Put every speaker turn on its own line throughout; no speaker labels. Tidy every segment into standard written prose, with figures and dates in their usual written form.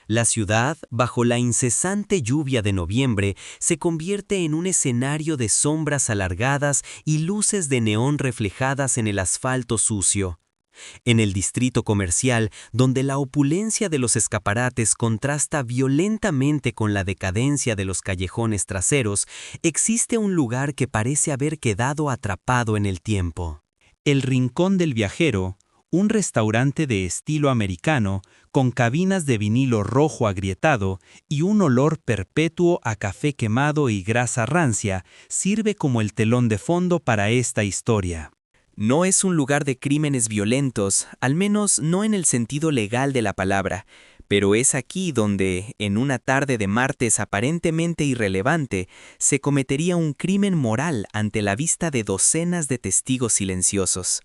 La ciudad, bajo la incesante lluvia de noviembre, se convierte en un escenario de sombras alargadas y luces de neón reflejadas en el asfalto sucio. En el distrito comercial, donde la opulencia de los escaparates contrasta violentamente con la decadencia de los callejones traseros, existe un lugar que parece haber quedado atrapado en el tiempo.
El Rincón del Viajero, un restaurante de estilo americano, con cabinas de vinilo rojo agrietado y un olor perpetuo a café quemado y grasa rancia, sirve como el telón de fondo para esta historia.
No es un lugar de crímenes violentos, al menos no en el sentido legal de la palabra, pero es aquí donde, en una tarde de martes aparentemente irrelevante, se cometería un crimen moral ante la vista de docenas de testigos silenciosos.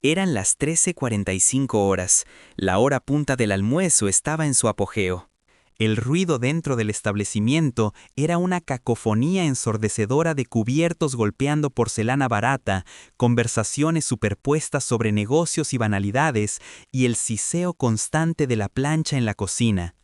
Eran las 13:45 horas, la hora punta del almuerzo estaba en su apogeo.
El ruido dentro del establecimiento era una cacofonía ensordecedora de cubiertos golpeando porcelana barata, conversaciones superpuestas sobre negocios y banalidades, y el siseo constante de la plancha en la cocina.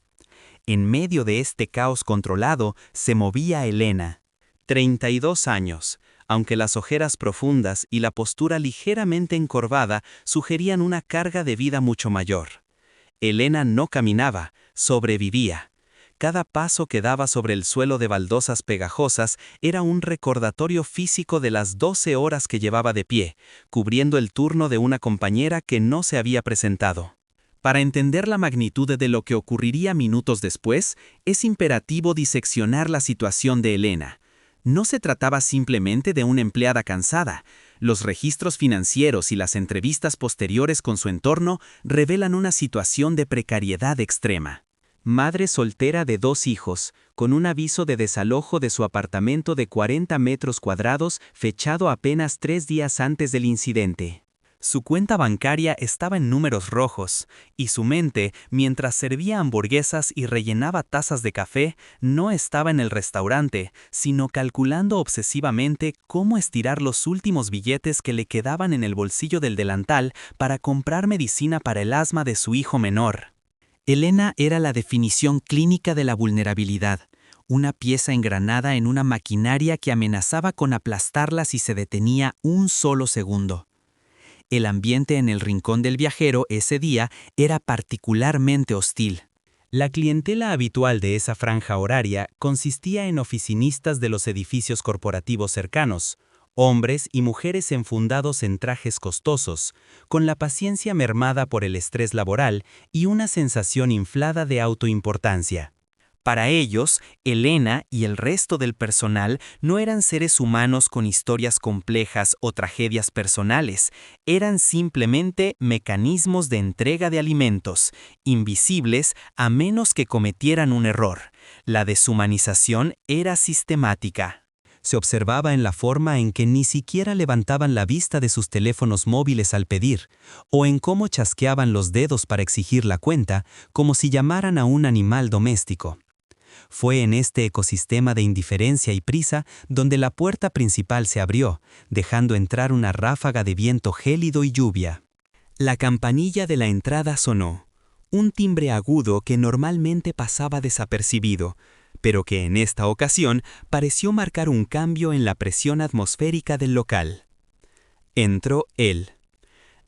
En medio de este caos controlado se movía Elena. 32 años, aunque las ojeras profundas y la postura ligeramente encorvada sugerían una carga de vida mucho mayor. Elena no caminaba, sobrevivía. Cada paso que daba sobre el suelo de baldosas pegajosas era un recordatorio físico de las 12 horas que llevaba de pie, cubriendo el turno de una compañera que no se había presentado. Para entender la magnitud de lo que ocurriría minutos después, es imperativo diseccionar la situación de Elena. No se trataba simplemente de una empleada cansada. Los registros financieros y las entrevistas posteriores con su entorno revelan una situación de precariedad extrema. Madre soltera de 2 hijos, con un aviso de desalojo de su apartamento de 40 metros cuadrados fechado apenas 3 días antes del incidente. Su cuenta bancaria estaba en números rojos, y su mente, mientras servía hamburguesas y rellenaba tazas de café, no estaba en el restaurante, sino calculando obsesivamente cómo estirar los últimos billetes que le quedaban en el bolsillo del delantal para comprar medicina para el asma de su hijo menor. Elena era la definición clínica de la vulnerabilidad, una pieza engranada en una maquinaria que amenazaba con aplastarla si se detenía un solo segundo. El ambiente en el Rincón del Viajero ese día era particularmente hostil. La clientela habitual de esa franja horaria consistía en oficinistas de los edificios corporativos cercanos, hombres y mujeres enfundados en trajes costosos, con la paciencia mermada por el estrés laboral y una sensación inflada de autoimportancia. Para ellos, Elena y el resto del personal no eran seres humanos con historias complejas o tragedias personales, eran simplemente mecanismos de entrega de alimentos, invisibles a menos que cometieran un error. La deshumanización era sistemática. Se observaba en la forma en que ni siquiera levantaban la vista de sus teléfonos móviles al pedir, o en cómo chasqueaban los dedos para exigir la cuenta, como si llamaran a un animal doméstico. Fue en este ecosistema de indiferencia y prisa donde la puerta principal se abrió, dejando entrar una ráfaga de viento gélido y lluvia. La campanilla de la entrada sonó, un timbre agudo que normalmente pasaba desapercibido, pero que en esta ocasión pareció marcar un cambio en la presión atmosférica del local. Entró él.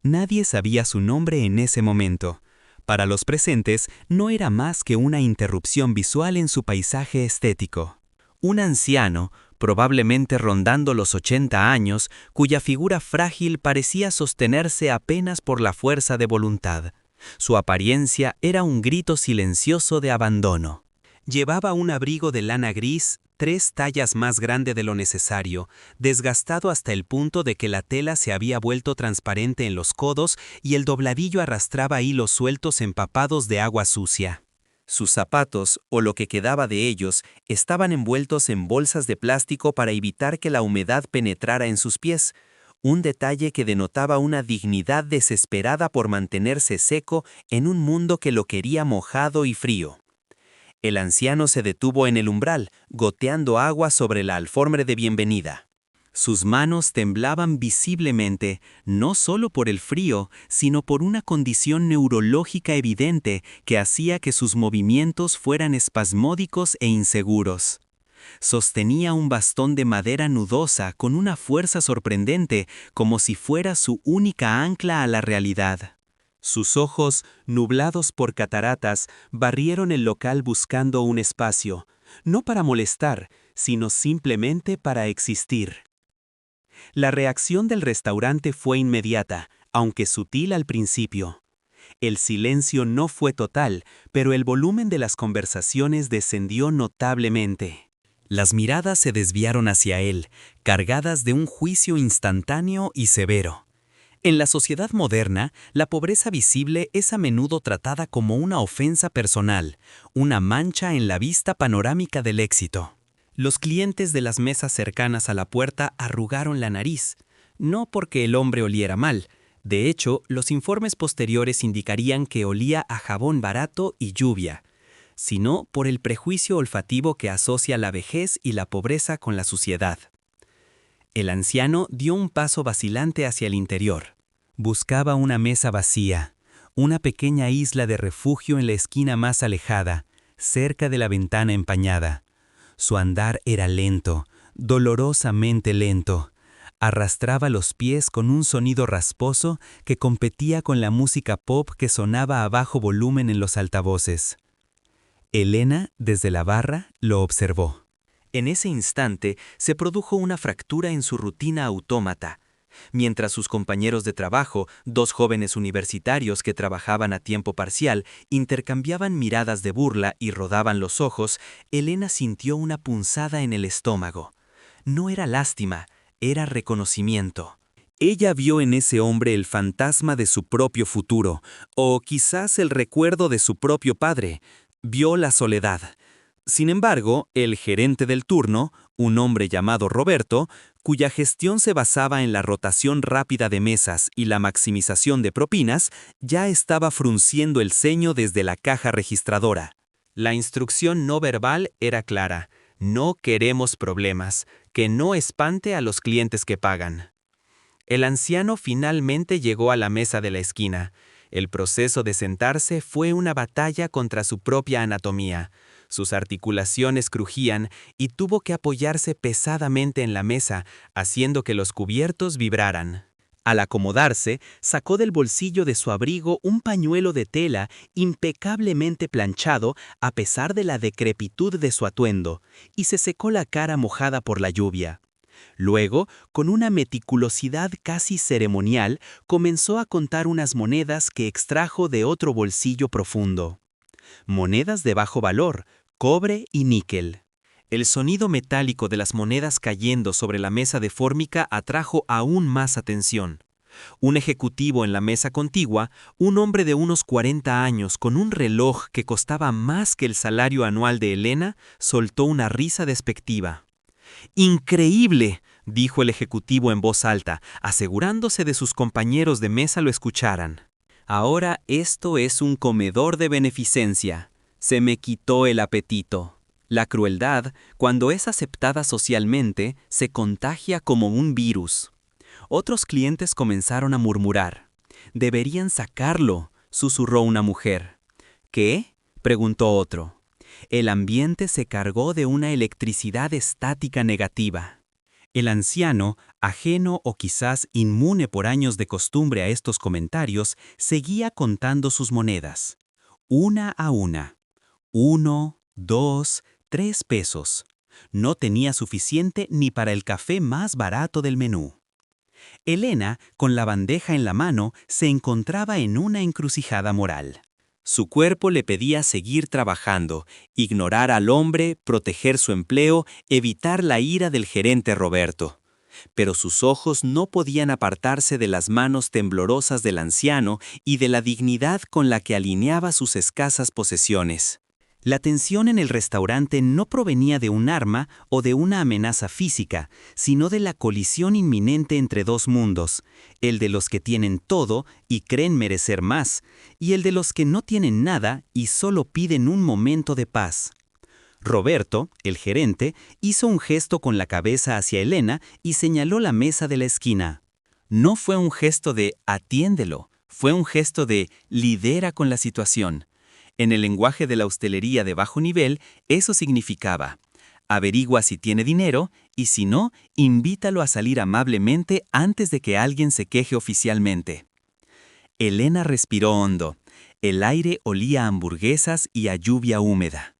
Nadie sabía su nombre en ese momento. Para los presentes, no era más que una interrupción visual en su paisaje estético. Un anciano, probablemente rondando los 80 años, cuya figura frágil parecía sostenerse apenas por la fuerza de voluntad. Su apariencia era un grito silencioso de abandono. Llevaba un abrigo de lana gris, 3 tallas más grande de lo necesario, desgastado hasta el punto de que la tela se había vuelto transparente en los codos y el dobladillo arrastraba hilos sueltos empapados de agua sucia. Sus zapatos, o lo que quedaba de ellos, estaban envueltos en bolsas de plástico para evitar que la humedad penetrara en sus pies, un detalle que denotaba una dignidad desesperada por mantenerse seco en un mundo que lo quería mojado y frío. El anciano se detuvo en el umbral, goteando agua sobre la alfombra de bienvenida.
Sus manos temblaban visiblemente, no solo por el frío, sino por una condición neurológica evidente que hacía que sus movimientos fueran espasmódicos e inseguros. Sostenía un bastón de madera nudosa con una fuerza sorprendente, como si fuera su única ancla a la realidad. Sus ojos, nublados por cataratas, barrieron el local buscando un espacio, no para molestar, sino simplemente para existir. La reacción del restaurante fue inmediata, aunque sutil al principio. El silencio no fue total, pero el volumen de las conversaciones descendió notablemente. Las miradas se desviaron hacia él, cargadas de un juicio instantáneo y severo. En la sociedad moderna, la pobreza visible es a menudo tratada como una ofensa personal, una mancha en la vista panorámica del éxito. Los clientes de las mesas cercanas a la puerta arrugaron la nariz, no porque el hombre oliera mal. De hecho, los informes posteriores indicarían que olía a jabón barato y lluvia, sino por el prejuicio olfativo que asocia la vejez y la pobreza con la suciedad. El anciano dio un paso vacilante hacia el interior. Buscaba una mesa vacía, una pequeña isla de refugio en la esquina más alejada, cerca de la ventana empañada. Su andar era lento, dolorosamente lento. Arrastraba los pies con un sonido rasposo que competía con la música pop que sonaba a bajo volumen en los altavoces. Elena, desde la barra, lo observó. En ese instante se produjo una fractura en su rutina autómata. Mientras sus compañeros de trabajo, dos jóvenes universitarios que trabajaban a tiempo parcial, intercambiaban miradas de burla y rodaban los ojos, Elena sintió una punzada en el estómago. No era lástima, era reconocimiento. Ella vio en ese hombre el fantasma de su propio futuro, o quizás el recuerdo de su propio padre. Vio la soledad. Sin embargo, el gerente del turno, un hombre llamado Roberto, cuya gestión se basaba en la rotación rápida de mesas y la maximización de propinas, ya estaba frunciendo el ceño desde la caja registradora. La instrucción no verbal era clara: no queremos problemas, que no espante a los clientes que pagan. El anciano finalmente llegó a la mesa de la esquina. El proceso de sentarse fue una batalla contra su propia anatomía. Sus articulaciones crujían y tuvo que apoyarse pesadamente en la mesa, haciendo que los cubiertos vibraran. Al acomodarse, sacó del bolsillo de su abrigo un pañuelo de tela impecablemente planchado a pesar de la decrepitud de su atuendo, y se secó la cara mojada por la lluvia. Luego, con una meticulosidad casi ceremonial, comenzó a contar unas monedas que extrajo de otro bolsillo profundo. Monedas de bajo valor, cobre y níquel. El sonido metálico de las monedas cayendo sobre la mesa de fórmica atrajo aún más atención. Un ejecutivo en la mesa contigua, un hombre de unos 40 años con un reloj que costaba más que el salario anual de Elena, soltó una risa despectiva. «¡Increíble!», dijo el ejecutivo en voz alta, asegurándose de sus compañeros de mesa lo escucharan. «Ahora esto es un comedor de beneficencia. Se me quitó el apetito». La crueldad, cuando es aceptada socialmente, se contagia como un virus. Otros clientes comenzaron a murmurar. «Deberían sacarlo», susurró una mujer. «¿Qué?», preguntó otro. El ambiente se cargó de una electricidad estática negativa. El anciano, ajeno o quizás inmune por años de costumbre a estos comentarios, seguía contando sus monedas. Una a una. 1, 2, 3 pesos. No tenía suficiente ni para el café más barato del menú. Elena, con la bandeja en la mano, se encontraba en una encrucijada moral. Su cuerpo le pedía seguir trabajando, ignorar al hombre, proteger su empleo, evitar la ira del gerente Roberto. Pero sus ojos no podían apartarse de las manos temblorosas del anciano y de la dignidad con la que alineaba sus escasas posesiones. La tensión en el restaurante no provenía de un arma o de una amenaza física, sino de la colisión inminente entre dos mundos, el de los que tienen todo y creen merecer más, y el de los que no tienen nada y solo piden un momento de paz. Roberto, el gerente, hizo un gesto con la cabeza hacia Elena y señaló la mesa de la esquina. No fue un gesto de «atiéndelo», fue un gesto de «lidera con la situación». En el lenguaje de la hostelería de bajo nivel, eso significaba averigua si tiene dinero y si no, invítalo a salir amablemente antes de que alguien se queje oficialmente. Elena respiró hondo. El aire olía a hamburguesas y a lluvia húmeda.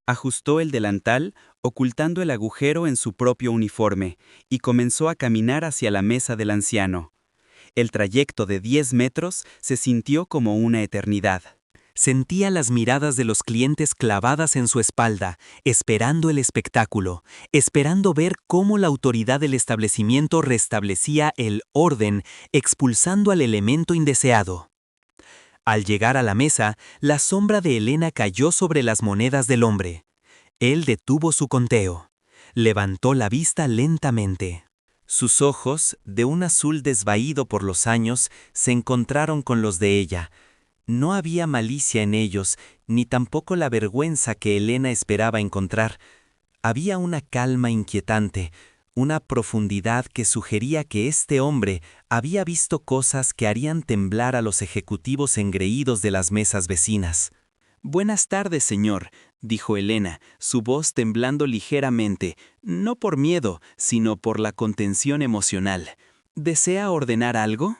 Ajustó el delantal, ocultando el agujero en su propio uniforme, y comenzó a caminar hacia la mesa del anciano. El trayecto de 10 metros se sintió como una eternidad. Sentía las miradas de los clientes clavadas en su espalda, esperando el espectáculo, esperando ver cómo la autoridad del establecimiento restablecía el orden, expulsando al elemento indeseado. Al llegar a la mesa, la sombra de Elena cayó sobre las monedas del hombre. Él detuvo su conteo. Levantó la vista lentamente. Sus ojos, de un azul desvaído por los años, se encontraron con los de ella. No había malicia en ellos, ni tampoco la vergüenza que Elena esperaba encontrar. Había una calma inquietante, una profundidad que sugería que este hombre había visto cosas que harían temblar a los ejecutivos engreídos de las mesas vecinas. «Buenas tardes, señor», dijo Elena, su voz temblando ligeramente, no por miedo, sino por la contención emocional. «¿Desea ordenar algo?»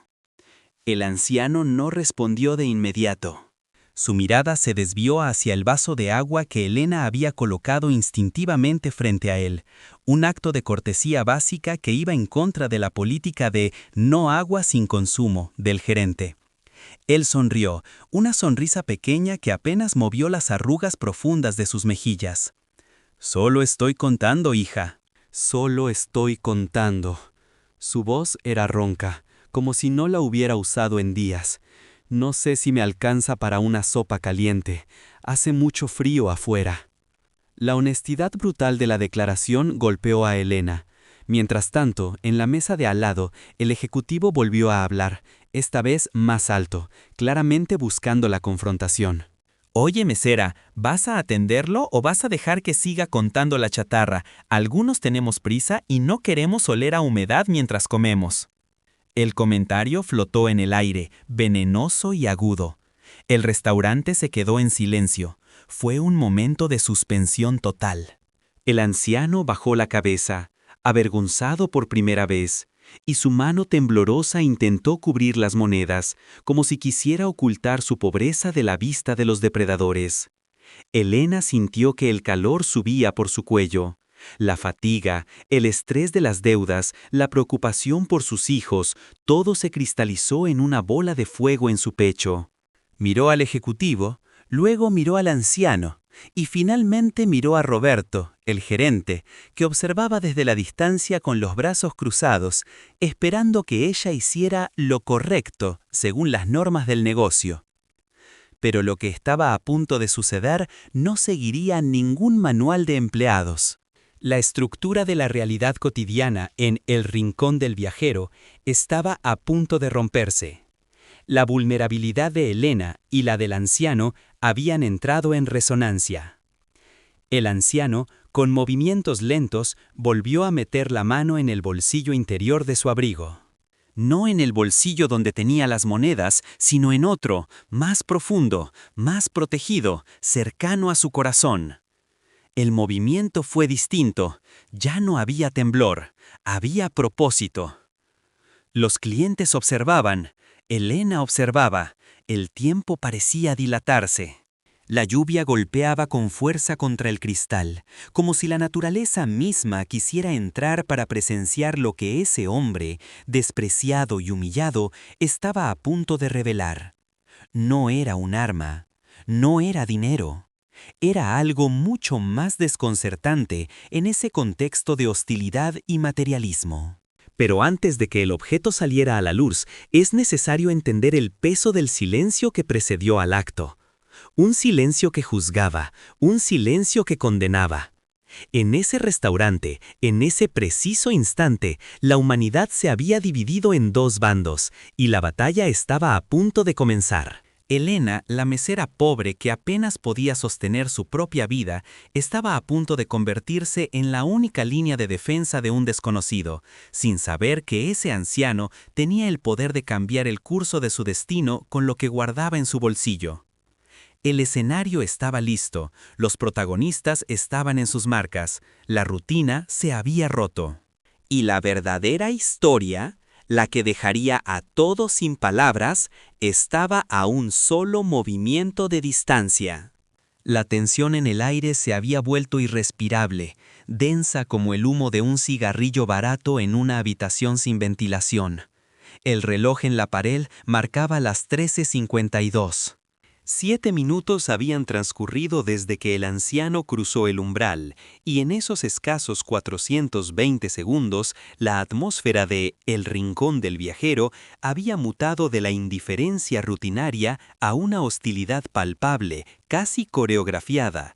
El anciano no respondió de inmediato. Su mirada se desvió hacia el vaso de agua que Elena había colocado instintivamente frente a él, un acto de cortesía básica que iba en contra de la política de «no agua sin consumo» del gerente. Él sonrió, una sonrisa pequeña que apenas movió las arrugas profundas de sus mejillas. «Solo estoy contando, hija. Solo estoy contando». Su voz era ronca, como si no la hubiera usado en días. «No sé si me alcanza para una sopa caliente. Hace mucho frío afuera». La honestidad brutal de la declaración golpeó a Elena. Mientras tanto, en la mesa de al lado, el ejecutivo volvió a hablar, esta vez más alto, claramente buscando la confrontación. «Oye, mesera, ¿vas a atenderlo o vas a dejar que siga contando la chatarra? Algunos tenemos prisa y no queremos oler a humedad mientras comemos». El comentario flotó en el aire, venenoso y agudo. El restaurante se quedó en silencio. Fue un momento de suspensión total. El anciano bajó la cabeza, avergonzado por primera vez, y su mano temblorosa intentó cubrir las monedas, como si quisiera ocultar su pobreza de la vista de los depredadores. Elena sintió que el calor subía por su cuello. La fatiga, el estrés de las deudas, la preocupación por sus hijos, todo se cristalizó en una bola de fuego en su pecho. Miró al ejecutivo, luego miró al anciano, y finalmente miró a Roberto, el gerente, que observaba desde la distancia con los brazos cruzados, esperando que ella hiciera lo correcto según las normas del negocio. Pero lo que estaba a punto de suceder no seguiría ningún manual de empleados. La estructura de la realidad cotidiana en El Rincón del Viajero estaba a punto de romperse. La vulnerabilidad de Elena y la del anciano habían entrado en resonancia. El anciano, con movimientos lentos, volvió a meter la mano en el bolsillo interior de su abrigo. No en el bolsillo donde tenía las monedas, sino en otro, más profundo, más protegido, cercano a su corazón. El movimiento fue distinto, ya no había temblor, había propósito. Los clientes observaban, Elena observaba, el tiempo parecía dilatarse. La lluvia golpeaba con fuerza contra el cristal, como si la naturaleza misma quisiera entrar para presenciar lo que ese hombre, despreciado y humillado, estaba a punto de revelar. No era un arma, no era dinero. Era algo mucho más desconcertante en ese contexto de hostilidad y materialismo. Pero antes de que el objeto saliera a la luz, es necesario entender el peso del silencio que precedió al acto. Un silencio que juzgaba, un silencio que condenaba. En ese restaurante, en ese preciso instante, la humanidad se había dividido en dos bandos, y la batalla estaba a punto de comenzar.
Elena, la mesera pobre que apenas podía sostener su propia vida, estaba a punto de convertirse en la única línea de defensa de un desconocido, sin saber que ese anciano tenía el poder de cambiar el curso de su destino con lo que guardaba en su bolsillo. El escenario estaba listo, los protagonistas estaban en sus marcas, la rutina se había roto. Y la verdadera historia, la que dejaría a todos sin palabras, estaba a un solo movimiento de distancia. La tensión en el aire se había vuelto irrespirable, densa como el humo de un cigarrillo barato en una habitación sin ventilación. El reloj en la pared marcaba las 13:52. 7 minutos habían transcurrido desde que el anciano cruzó el umbral, y en esos escasos 420 segundos, la atmósfera de El Rincón del Viajero había mutado de la indiferencia rutinaria a una hostilidad palpable, casi coreografiada.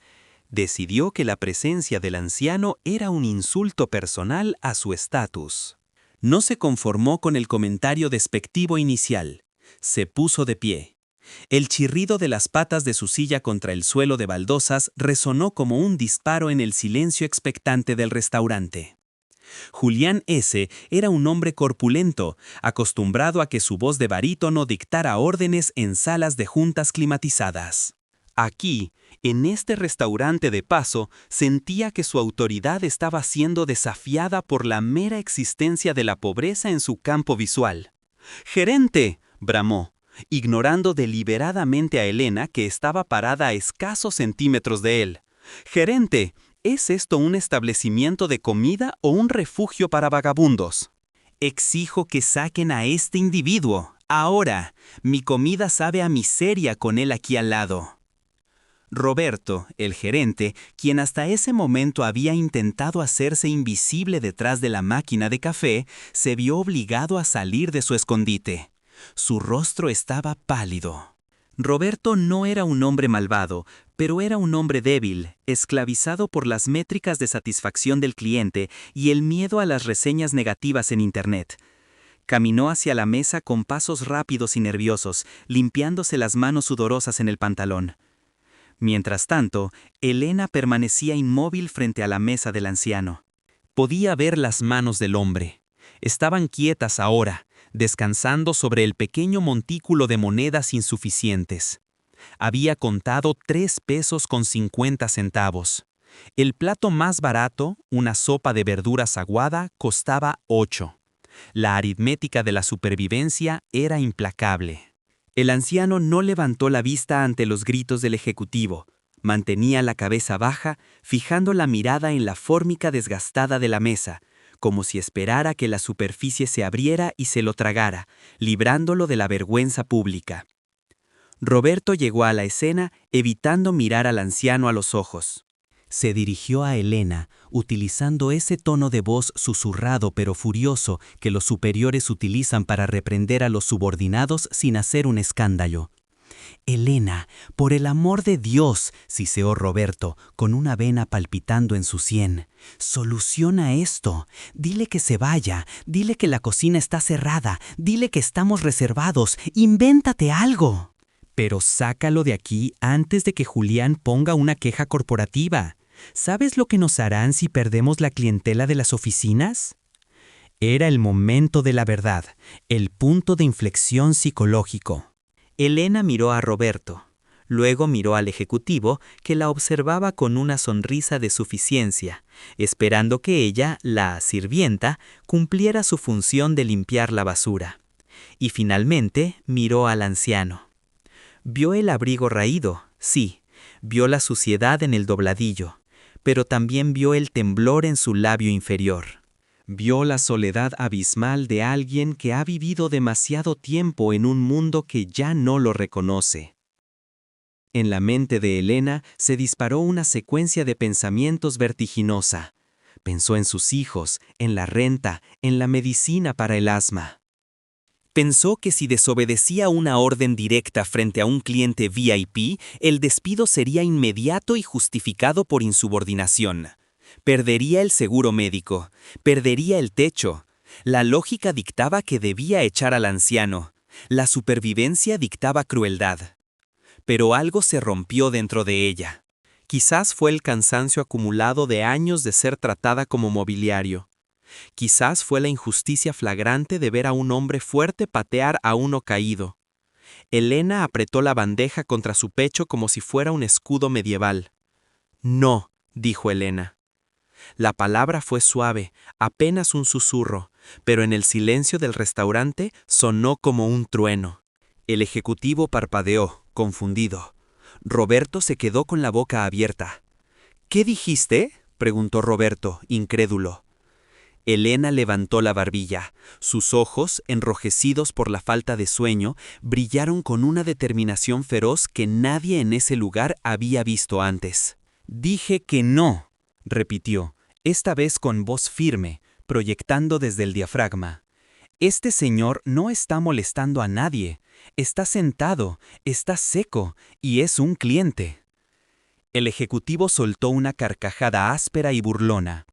Decidió que la presencia del anciano era un insulto personal a su estatus. No se conformó con el comentario despectivo inicial. Se puso de pie. El chirrido de las patas de su silla contra el suelo de baldosas resonó como un disparo en el silencio expectante del restaurante. Julián S. era un hombre corpulento, acostumbrado a que su voz de barítono dictara órdenes en salas de juntas climatizadas. Aquí, en este restaurante de paso, sentía que su autoridad estaba siendo desafiada por la mera existencia de la pobreza en su campo visual. «¡Gerente!», bramó, ignorando deliberadamente a Elena, que estaba parada a escasos centímetros de él. «Gerente, ¿es esto un establecimiento de comida o un refugio para vagabundos?» «Exijo que saquen a este individuo. Ahora, mi comida sabe a miseria con él aquí al lado». Roberto, el gerente, quien hasta ese momento había intentado hacerse invisible detrás de la máquina de café, se vio obligado a salir de su escondite. Su rostro estaba pálido. Roberto no era un hombre malvado, pero era un hombre débil, esclavizado por las métricas de satisfacción del cliente y el miedo a las reseñas negativas en Internet. Caminó hacia la mesa con pasos rápidos y nerviosos, limpiándose las manos sudorosas en el pantalón. Mientras tanto, Elena permanecía inmóvil frente a la mesa del anciano. Podía ver las manos del hombre. Estaban quietas ahora, descansando sobre el pequeño montículo de monedas insuficientes. Había contado 3.50 pesos. El plato más barato, una sopa de verduras aguada, costaba 8. La aritmética de la supervivencia era implacable. El anciano no levantó la vista ante los gritos del ejecutivo. Mantenía la cabeza baja, fijando la mirada en la fórmica desgastada de la mesa, como si esperara que la superficie se abriera y se lo tragara, librándolo de la vergüenza pública. Roberto llegó a la escena, evitando mirar al anciano a los ojos. Se dirigió a Elena, utilizando ese tono de voz susurrado pero furioso que los superiores utilizan para reprender a los subordinados sin hacer un escándalo. «Elena, por el amor de Dios», siseó Roberto, con una vena palpitando en su sien. «Soluciona esto. Dile que se vaya. Dile que la cocina está cerrada. Dile que estamos reservados. Invéntate algo». «Pero sácalo de aquí antes de que Julián ponga una queja corporativa. ¿Sabes lo que nos harán si perdemos la clientela de las oficinas?». Era el momento de la verdad, el punto de inflexión psicológico. Elena miró a Roberto, luego miró al ejecutivo, que la observaba con una sonrisa de suficiencia, esperando que ella, la sirvienta, cumpliera su función de limpiar la basura. Y finalmente miró al anciano. Vio el abrigo raído, sí, vio la suciedad en el dobladillo, pero también vio el temblor en su labio inferior. Vio la soledad abismal de alguien que ha vivido demasiado tiempo en un mundo que ya no lo reconoce. En la mente de Elena se disparó una secuencia de pensamientos vertiginosa. Pensó en sus hijos, en la renta, en la medicina para el asma. Pensó que si desobedecía una orden directa frente a un cliente VIP, el despido sería inmediato y justificado por insubordinación. Perdería el seguro médico, perdería el techo. La lógica dictaba que debía echar al anciano. La supervivencia dictaba crueldad. pero algo se rompió dentro de ella. Quizás fue el cansancio acumulado de años de ser tratada como mobiliario. Quizás fue la injusticia flagrante de ver a un hombre fuerte patear a uno caído. Elena apretó la bandeja contra su pecho como si fuera un escudo medieval. «No», dijo Elena. La palabra fue suave, apenas un susurro, pero en el silencio del restaurante sonó como un trueno. El ejecutivo parpadeó, confundido. Roberto se quedó con la boca abierta. «¿Qué dijiste?», preguntó Roberto, incrédulo. Elena levantó la barbilla. Sus ojos, enrojecidos por la falta de sueño, brillaron con una determinación feroz que nadie en ese lugar había visto antes. «Dije que no», repitió, esta vez con voz firme, proyectando desde el diafragma. «Este señor no está molestando a nadie. Está sentado, está seco, y es un cliente». El ejecutivo soltó una carcajada áspera y burlona.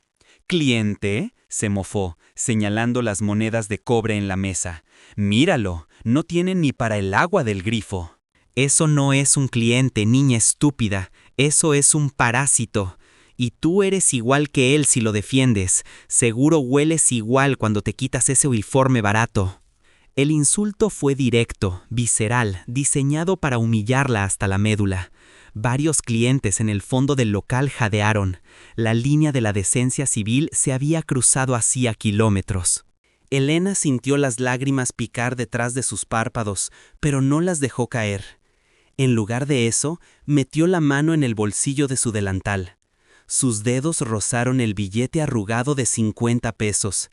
«¿Cliente?», se mofó, señalando las monedas de cobre en la mesa. «Míralo, no tiene ni para el agua del grifo». «Eso no es un cliente, niña estúpida, eso es un parásito. Y tú eres igual que él si lo defiendes, seguro hueles igual cuando te quitas ese uniforme barato». El insulto fue directo, visceral, diseñado para humillarla hasta la médula. Varios clientes en el fondo del local jadearon. La línea de la decencia civil se había cruzado hacía kilómetros. Elena sintió las lágrimas picar detrás de sus párpados, pero no las dejó caer. En lugar de eso, metió la mano en el bolsillo de su delantal. Sus dedos rozaron el billete arrugado de 50 pesos.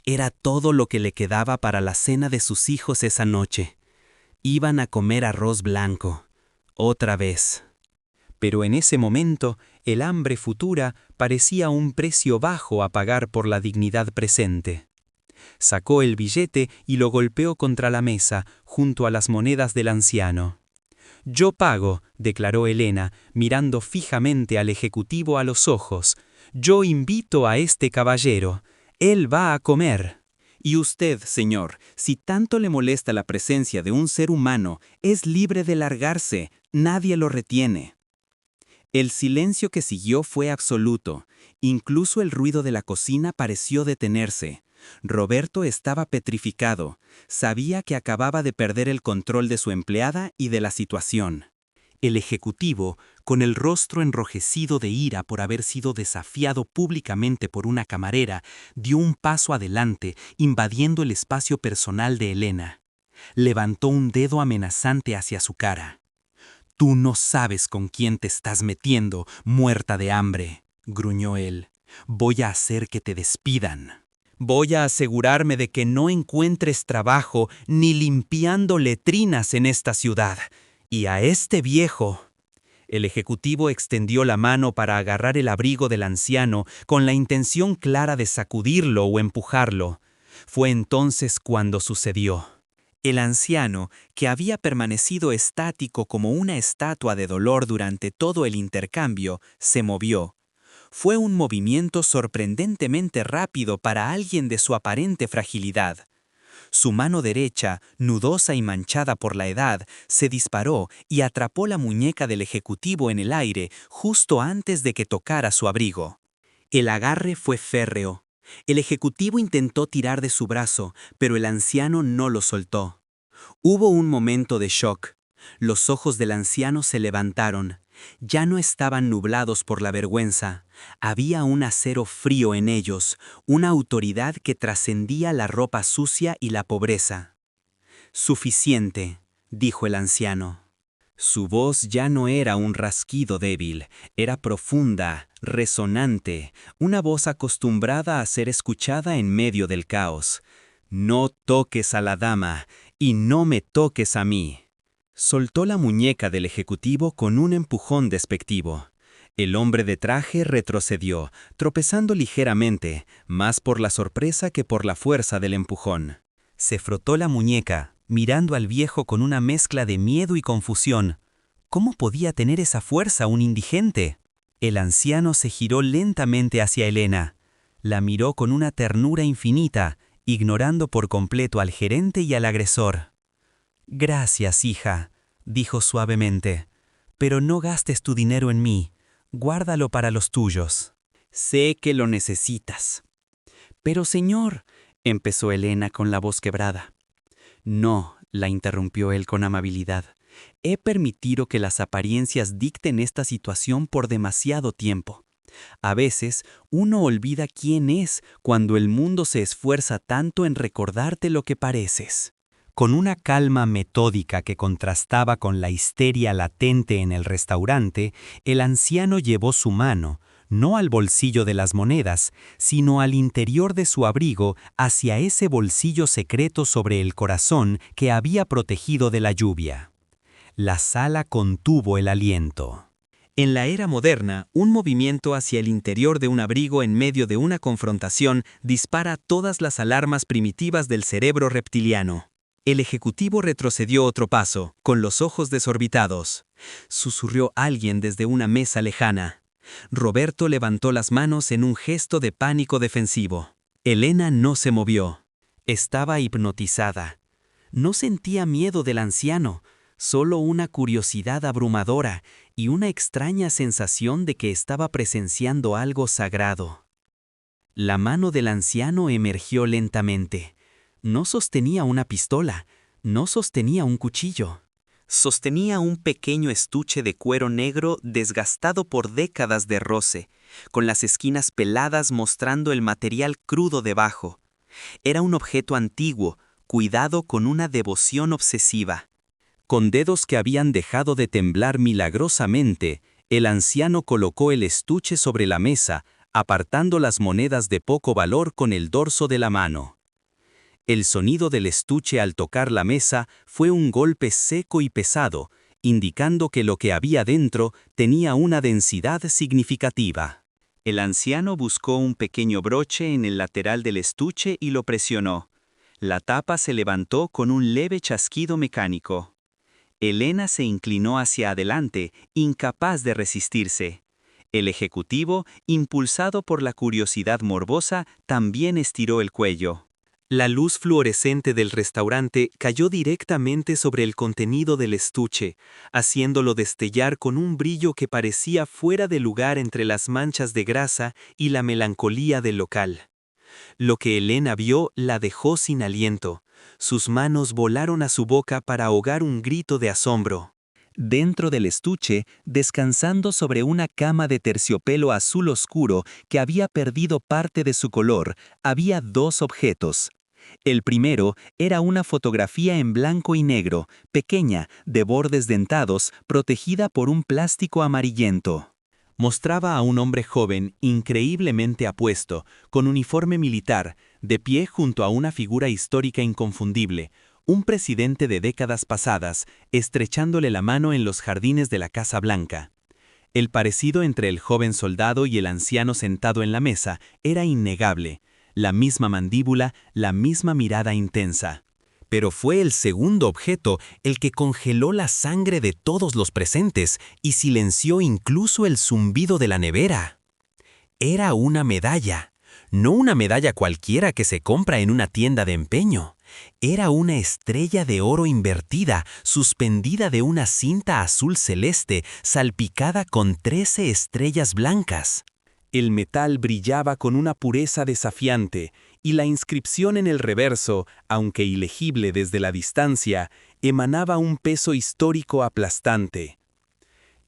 Era todo lo que le quedaba para la cena de sus hijos esa noche. Iban a comer arroz blanco. Otra vez. Pero en ese momento, el hambre futura parecía un precio bajo a pagar por la dignidad presente. Sacó el billete y lo golpeó contra la mesa, junto a las monedas del anciano. «Yo pago», declaró Elena, mirando fijamente al ejecutivo a los ojos. «Yo invito a este caballero. Él va a comer». «Y usted, señor, si tanto le molesta la presencia de un ser humano, es libre de largarse, nadie lo retiene». El silencio que siguió fue absoluto. Incluso el ruido de la cocina pareció detenerse. Roberto estaba petrificado. Sabía que acababa de perder el control de su empleada y de la situación. El ejecutivo, con el rostro enrojecido de ira por haber sido desafiado públicamente por una camarera, dio un paso adelante, invadiendo el espacio personal de Elena. Levantó un dedo amenazante hacia su cara. «Tú no sabes con quién te estás metiendo, muerta de hambre», gruñó él. «Voy a hacer que te despidan. Voy a asegurarme de que no encuentres trabajo ni limpiando letrinas en esta ciudad. Y a este viejo». El ejecutivo extendió la mano para agarrar el abrigo del anciano con la intención clara de sacudirlo o empujarlo. Fue entonces cuando sucedió. El anciano, que había permanecido estático como una estatua de dolor durante todo el intercambio, se movió. Fue un movimiento sorprendentemente rápido para alguien de su aparente fragilidad. Su mano derecha, nudosa y manchada por la edad, se disparó y atrapó la muñeca del ejecutivo en el aire justo antes de que tocara su abrigo. El agarre fue férreo. El ejecutivo intentó tirar de su brazo, pero el anciano no lo soltó. Hubo un momento de shock. Los ojos del anciano se levantaron. Ya no estaban nublados por la vergüenza. Había un acero frío en ellos, una autoridad que trascendía la ropa sucia y la pobreza. «Suficiente», dijo el anciano. Su voz ya no era un rasquido débil, era profunda, resonante, una voz acostumbrada a ser escuchada en medio del caos. «No toques a la dama, y no me toques a mí». Soltó la muñeca del ejecutivo con un empujón despectivo. El hombre de traje retrocedió, tropezando ligeramente, más por la sorpresa que por la fuerza del empujón. Se frotó la muñeca, mirando al viejo con una mezcla de miedo y confusión. ¿Cómo podía tener esa fuerza un indigente? El anciano se giró lentamente hacia Elena. La miró con una ternura infinita, ignorando por completo al gerente y al agresor. «Gracias, hija»,
dijo suavemente, pero no gastes tu dinero en mí, guárdalo para los tuyos. Sé que lo necesitas. Pero señor, empezó Elena con la voz quebrada. No, la interrumpió él con amabilidad. He permitido que las apariencias dicten esta situación por demasiado tiempo. A veces, uno olvida quién es cuando el mundo se esfuerza tanto en recordarte lo que pareces. Con una calma metódica que contrastaba con la histeria latente en el restaurante, el anciano llevó su mano, no al bolsillo de las monedas, sino al interior de su abrigo hacia ese bolsillo secreto sobre el corazón que había protegido de la lluvia. La sala contuvo el aliento. En la era moderna, un movimiento hacia el interior de un abrigo en medio de una confrontación dispara todas las alarmas primitivas del cerebro reptiliano. El ejecutivo retrocedió otro paso, con los ojos desorbitados. Susurró alguien desde una mesa lejana. Roberto levantó las manos en un gesto de pánico defensivo. Elena no se movió. Estaba hipnotizada. No sentía miedo del anciano, solo una curiosidad abrumadora y una extraña sensación de que estaba presenciando algo sagrado. La mano del anciano emergió lentamente. No sostenía una pistola, no sostenía un cuchillo. Sostenía un pequeño estuche de cuero negro desgastado por décadas de roce, con las esquinas peladas mostrando el material crudo debajo. Era un objeto antiguo, cuidado con una devoción obsesiva. Con dedos que habían dejado de temblar milagrosamente, el anciano colocó el estuche sobre la mesa, apartando las monedas de poco valor con el dorso de la mano. El sonido del estuche al tocar la mesa fue un golpe seco y pesado, indicando que lo que había dentro tenía una densidad significativa. El anciano buscó un pequeño broche en el lateral del estuche y lo presionó. La tapa se levantó con un leve chasquido mecánico. Elena se inclinó hacia adelante, incapaz de resistirse. El ejecutivo, impulsado por la curiosidad morbosa, también estiró el cuello. La luz fluorescente del restaurante cayó directamente sobre el contenido del estuche, haciéndolo destellar con un brillo que parecía fuera de lugar entre las manchas de grasa y la melancolía del local. Lo que Elena vio la dejó sin aliento. Sus manos volaron a su boca para ahogar un grito de asombro. Dentro del estuche, descansando sobre una cama de terciopelo azul oscuro que había perdido parte de su color, había dos objetos. El primero era una fotografía en blanco y negro, pequeña, de bordes dentados, protegida por un plástico amarillento. Mostraba a un hombre joven, increíblemente apuesto, con uniforme militar, de pie junto a una figura histórica inconfundible, un presidente de décadas pasadas, estrechándole la mano en los jardines de la Casa Blanca. El parecido entre el joven soldado y el anciano sentado en la mesa era innegable. La misma mandíbula, la misma mirada intensa. Pero fue el segundo objeto el que congeló la sangre de todos los presentes y silenció incluso el zumbido de la nevera. Era una medalla, no una medalla cualquiera que se compra en una tienda de empeño. Era una estrella de oro invertida, suspendida de una cinta azul celeste, salpicada con 13 estrellas blancas. El metal brillaba con una pureza desafiante, y la inscripción en el reverso, aunque ilegible desde la distancia, emanaba un peso histórico aplastante.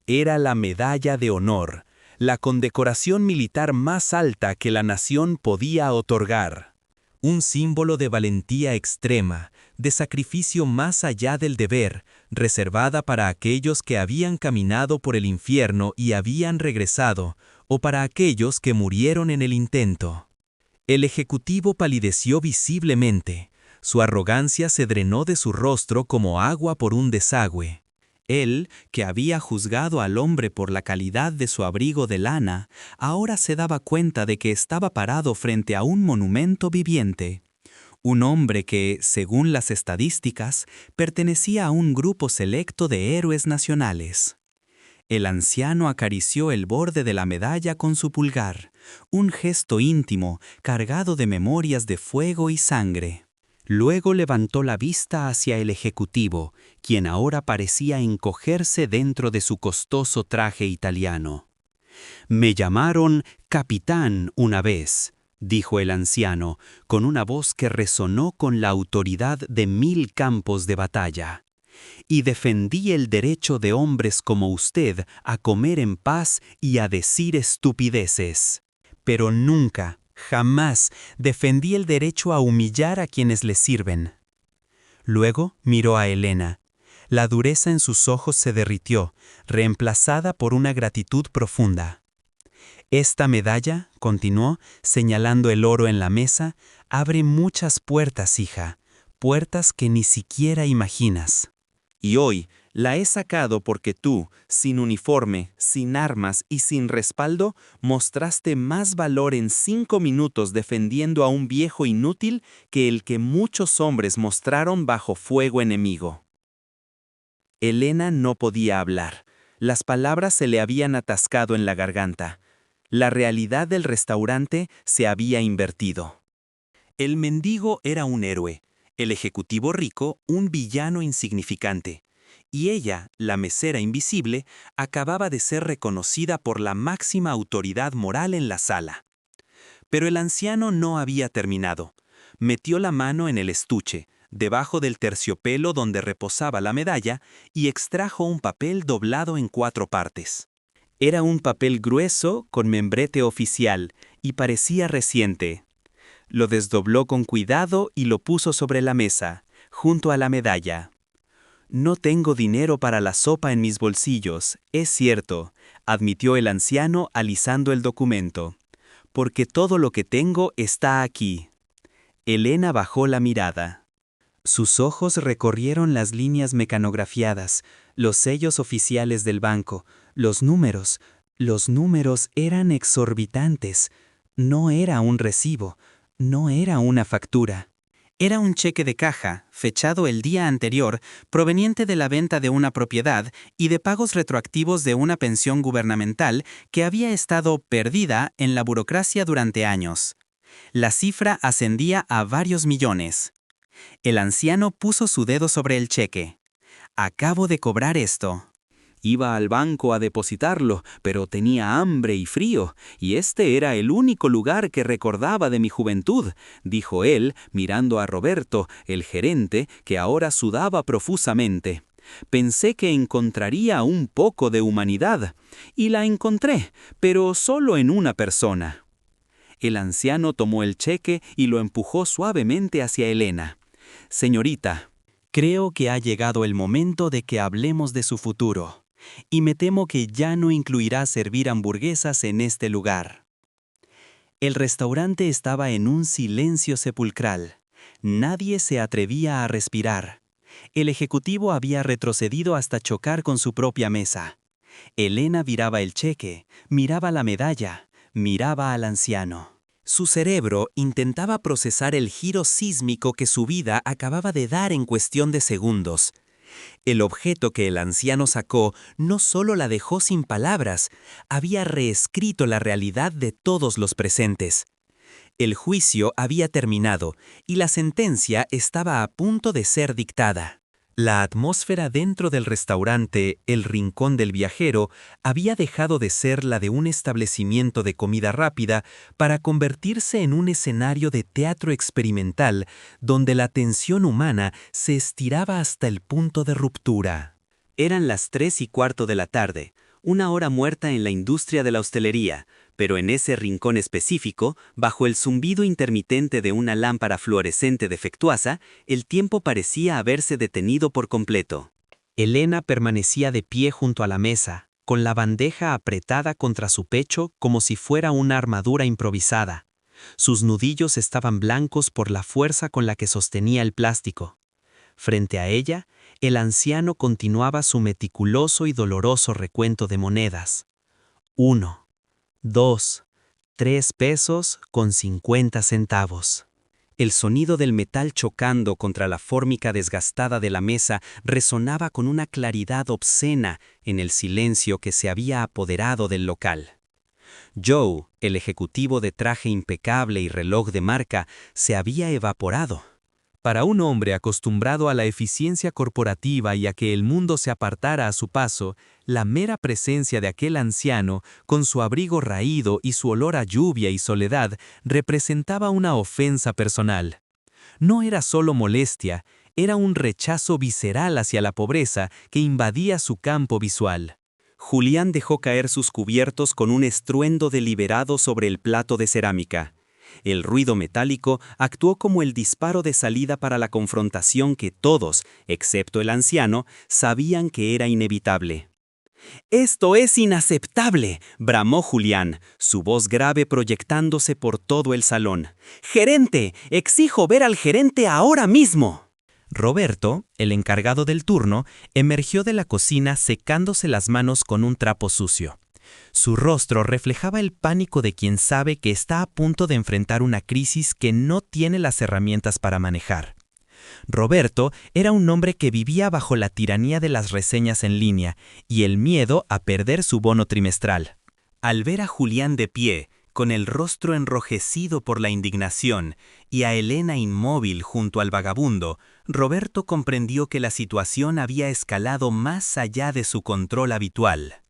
Era la Medalla de Honor, la condecoración militar más alta que la nación podía otorgar. Un símbolo de valentía extrema, de sacrificio más allá del deber, reservada para aquellos que habían caminado por el infierno y habían regresado, o para aquellos que murieron en el intento. El ejecutivo palideció visiblemente. Su arrogancia se drenó de su rostro como agua por un desagüe. Él, que había juzgado al hombre por la calidad de su abrigo de lana, ahora se daba cuenta de que estaba parado frente a un monumento viviente. Un hombre que, según las estadísticas, pertenecía a un grupo selecto de héroes nacionales. El anciano acarició el borde de la medalla con su pulgar, un gesto íntimo, cargado de memorias de fuego y sangre. Luego levantó la vista hacia el ejecutivo, quien ahora parecía encogerse dentro de su costoso traje italiano. «Me llamaron capitán una vez», dijo el anciano, con una voz que resonó con la autoridad de 1000 campos de batalla. «Y defendí el derecho de hombres como usted a comer en paz y a decir estupideces. Pero nunca, jamás defendí el derecho a humillar a quienes le sirven». Luego miró a Helena. La dureza en sus ojos se derritió, reemplazada por una gratitud profunda. «Esta medalla», continuó, señalando el oro en la mesa, «abre muchas puertas, hija, puertas que ni siquiera imaginas. Y hoy la he sacado porque tú, sin uniforme, sin armas y sin respaldo, mostraste más valor en 5 minutos defendiendo a un viejo inútil que el que muchos hombres mostraron bajo fuego enemigo». Helena no podía hablar. Las palabras se le habían atascado en la garganta. La realidad del restaurante se había invertido. El mendigo era un héroe, el ejecutivo rico un villano insignificante, y ella, la mesera invisible, acababa de ser reconocida por la máxima autoridad moral en la sala. Pero el anciano no había terminado. Metió la mano en el estuche, debajo del terciopelo donde reposaba la medalla, y extrajo un papel doblado en 4 partes. Era un papel grueso con membrete oficial y parecía reciente. Lo desdobló con cuidado y lo puso sobre la mesa, junto a la medalla. «No tengo dinero para la sopa en mis bolsillos, es cierto», admitió el anciano alisando el documento. «Porque todo lo que tengo está aquí». Helena bajó la mirada. Sus ojos recorrieron las líneas mecanografiadas, los sellos oficiales del banco, los números. Los números eran exorbitantes. No era un recibo, no era una factura. Era un cheque de caja, fechado el día anterior, proveniente de la venta de una propiedad y de pagos retroactivos de una pensión gubernamental que había estado perdida en la burocracia durante años. La cifra ascendía a varios millones. El anciano puso su dedo sobre el cheque. «Acabo de cobrar esto». «Iba al banco a depositarlo, pero tenía hambre y frío, y este era el único lugar que recordaba de mi juventud», dijo él, mirando a Roberto, el gerente, que ahora sudaba profusamente. «Pensé que encontraría un poco de humanidad, y la encontré, pero solo en una persona». El anciano tomó el cheque y lo empujó suavemente hacia Helena. «Señorita, creo que ha llegado el momento de que hablemos de su futuro, y me temo que ya no incluirá servir hamburguesas en este lugar». El restaurante estaba en un silencio sepulcral. Nadie se atrevía a respirar. El ejecutivo había retrocedido hasta chocar con su propia mesa. Helena viraba el cheque, miraba la medalla, miraba al anciano. Su cerebro intentaba procesar el giro sísmico que su vida acababa de dar en cuestión de segundos. El objeto que el anciano sacó no solo la dejó sin palabras, había reescrito la realidad de todos los presentes. El juicio había terminado y la sentencia estaba a punto de ser dictada. La atmósfera dentro del restaurante El Rincón del Viajero había dejado de ser la de un establecimiento de comida rápida para convertirse en un escenario de teatro experimental donde la tensión humana se estiraba hasta el punto de ruptura. Eran las 3:15 de la tarde, una hora muerta en la industria de la hostelería, pero en ese rincón específico, bajo el zumbido intermitente de una lámpara fluorescente defectuosa, el tiempo parecía haberse detenido por completo. Helena permanecía de pie junto a la mesa, con la bandeja apretada contra su pecho como si fuera una armadura improvisada. Sus nudillos estaban blancos por la fuerza con la que sostenía el plástico. Frente a ella, el anciano continuaba su meticuloso y doloroso recuento de monedas. 1, 2, 3 pesos con 50 centavos. El sonido del metal chocando contra la fórmica desgastada de la mesa resonaba con una claridad obscena en el silencio que se había apoderado del local. Joe, el ejecutivo de traje impecable y reloj de marca, se había evaporado.
Para un hombre acostumbrado a la eficiencia corporativa y a que el mundo se apartara a su paso, la mera presencia de aquel anciano, con su abrigo raído y su olor a lluvia y soledad, representaba una ofensa personal. No era solo molestia, era un rechazo visceral hacia la pobreza que invadía su campo visual.
Julián dejó caer sus cubiertos con un estruendo deliberado sobre el plato de cerámica. El ruido metálico actuó como el disparo de salida para la confrontación que todos, excepto el anciano, sabían que era inevitable. «¡Esto es inaceptable!», bramó Julián, su voz grave proyectándose por todo el salón. «¡Gerente! ¡Exijo ver al gerente ahora mismo!».
Roberto, el encargado del turno, emergió de la cocina secándose las manos con un trapo sucio. Su rostro reflejaba el pánico de quien sabe que está a punto de enfrentar una crisis que no tiene las herramientas para manejar. Roberto era un hombre que vivía bajo la tiranía de las reseñas en línea y el miedo a perder su bono trimestral. Al ver a Julián de pie, con el rostro enrojecido por la indignación, y a Elena inmóvil junto al vagabundo, Roberto comprendió que la situación había escalado más allá de su control habitual.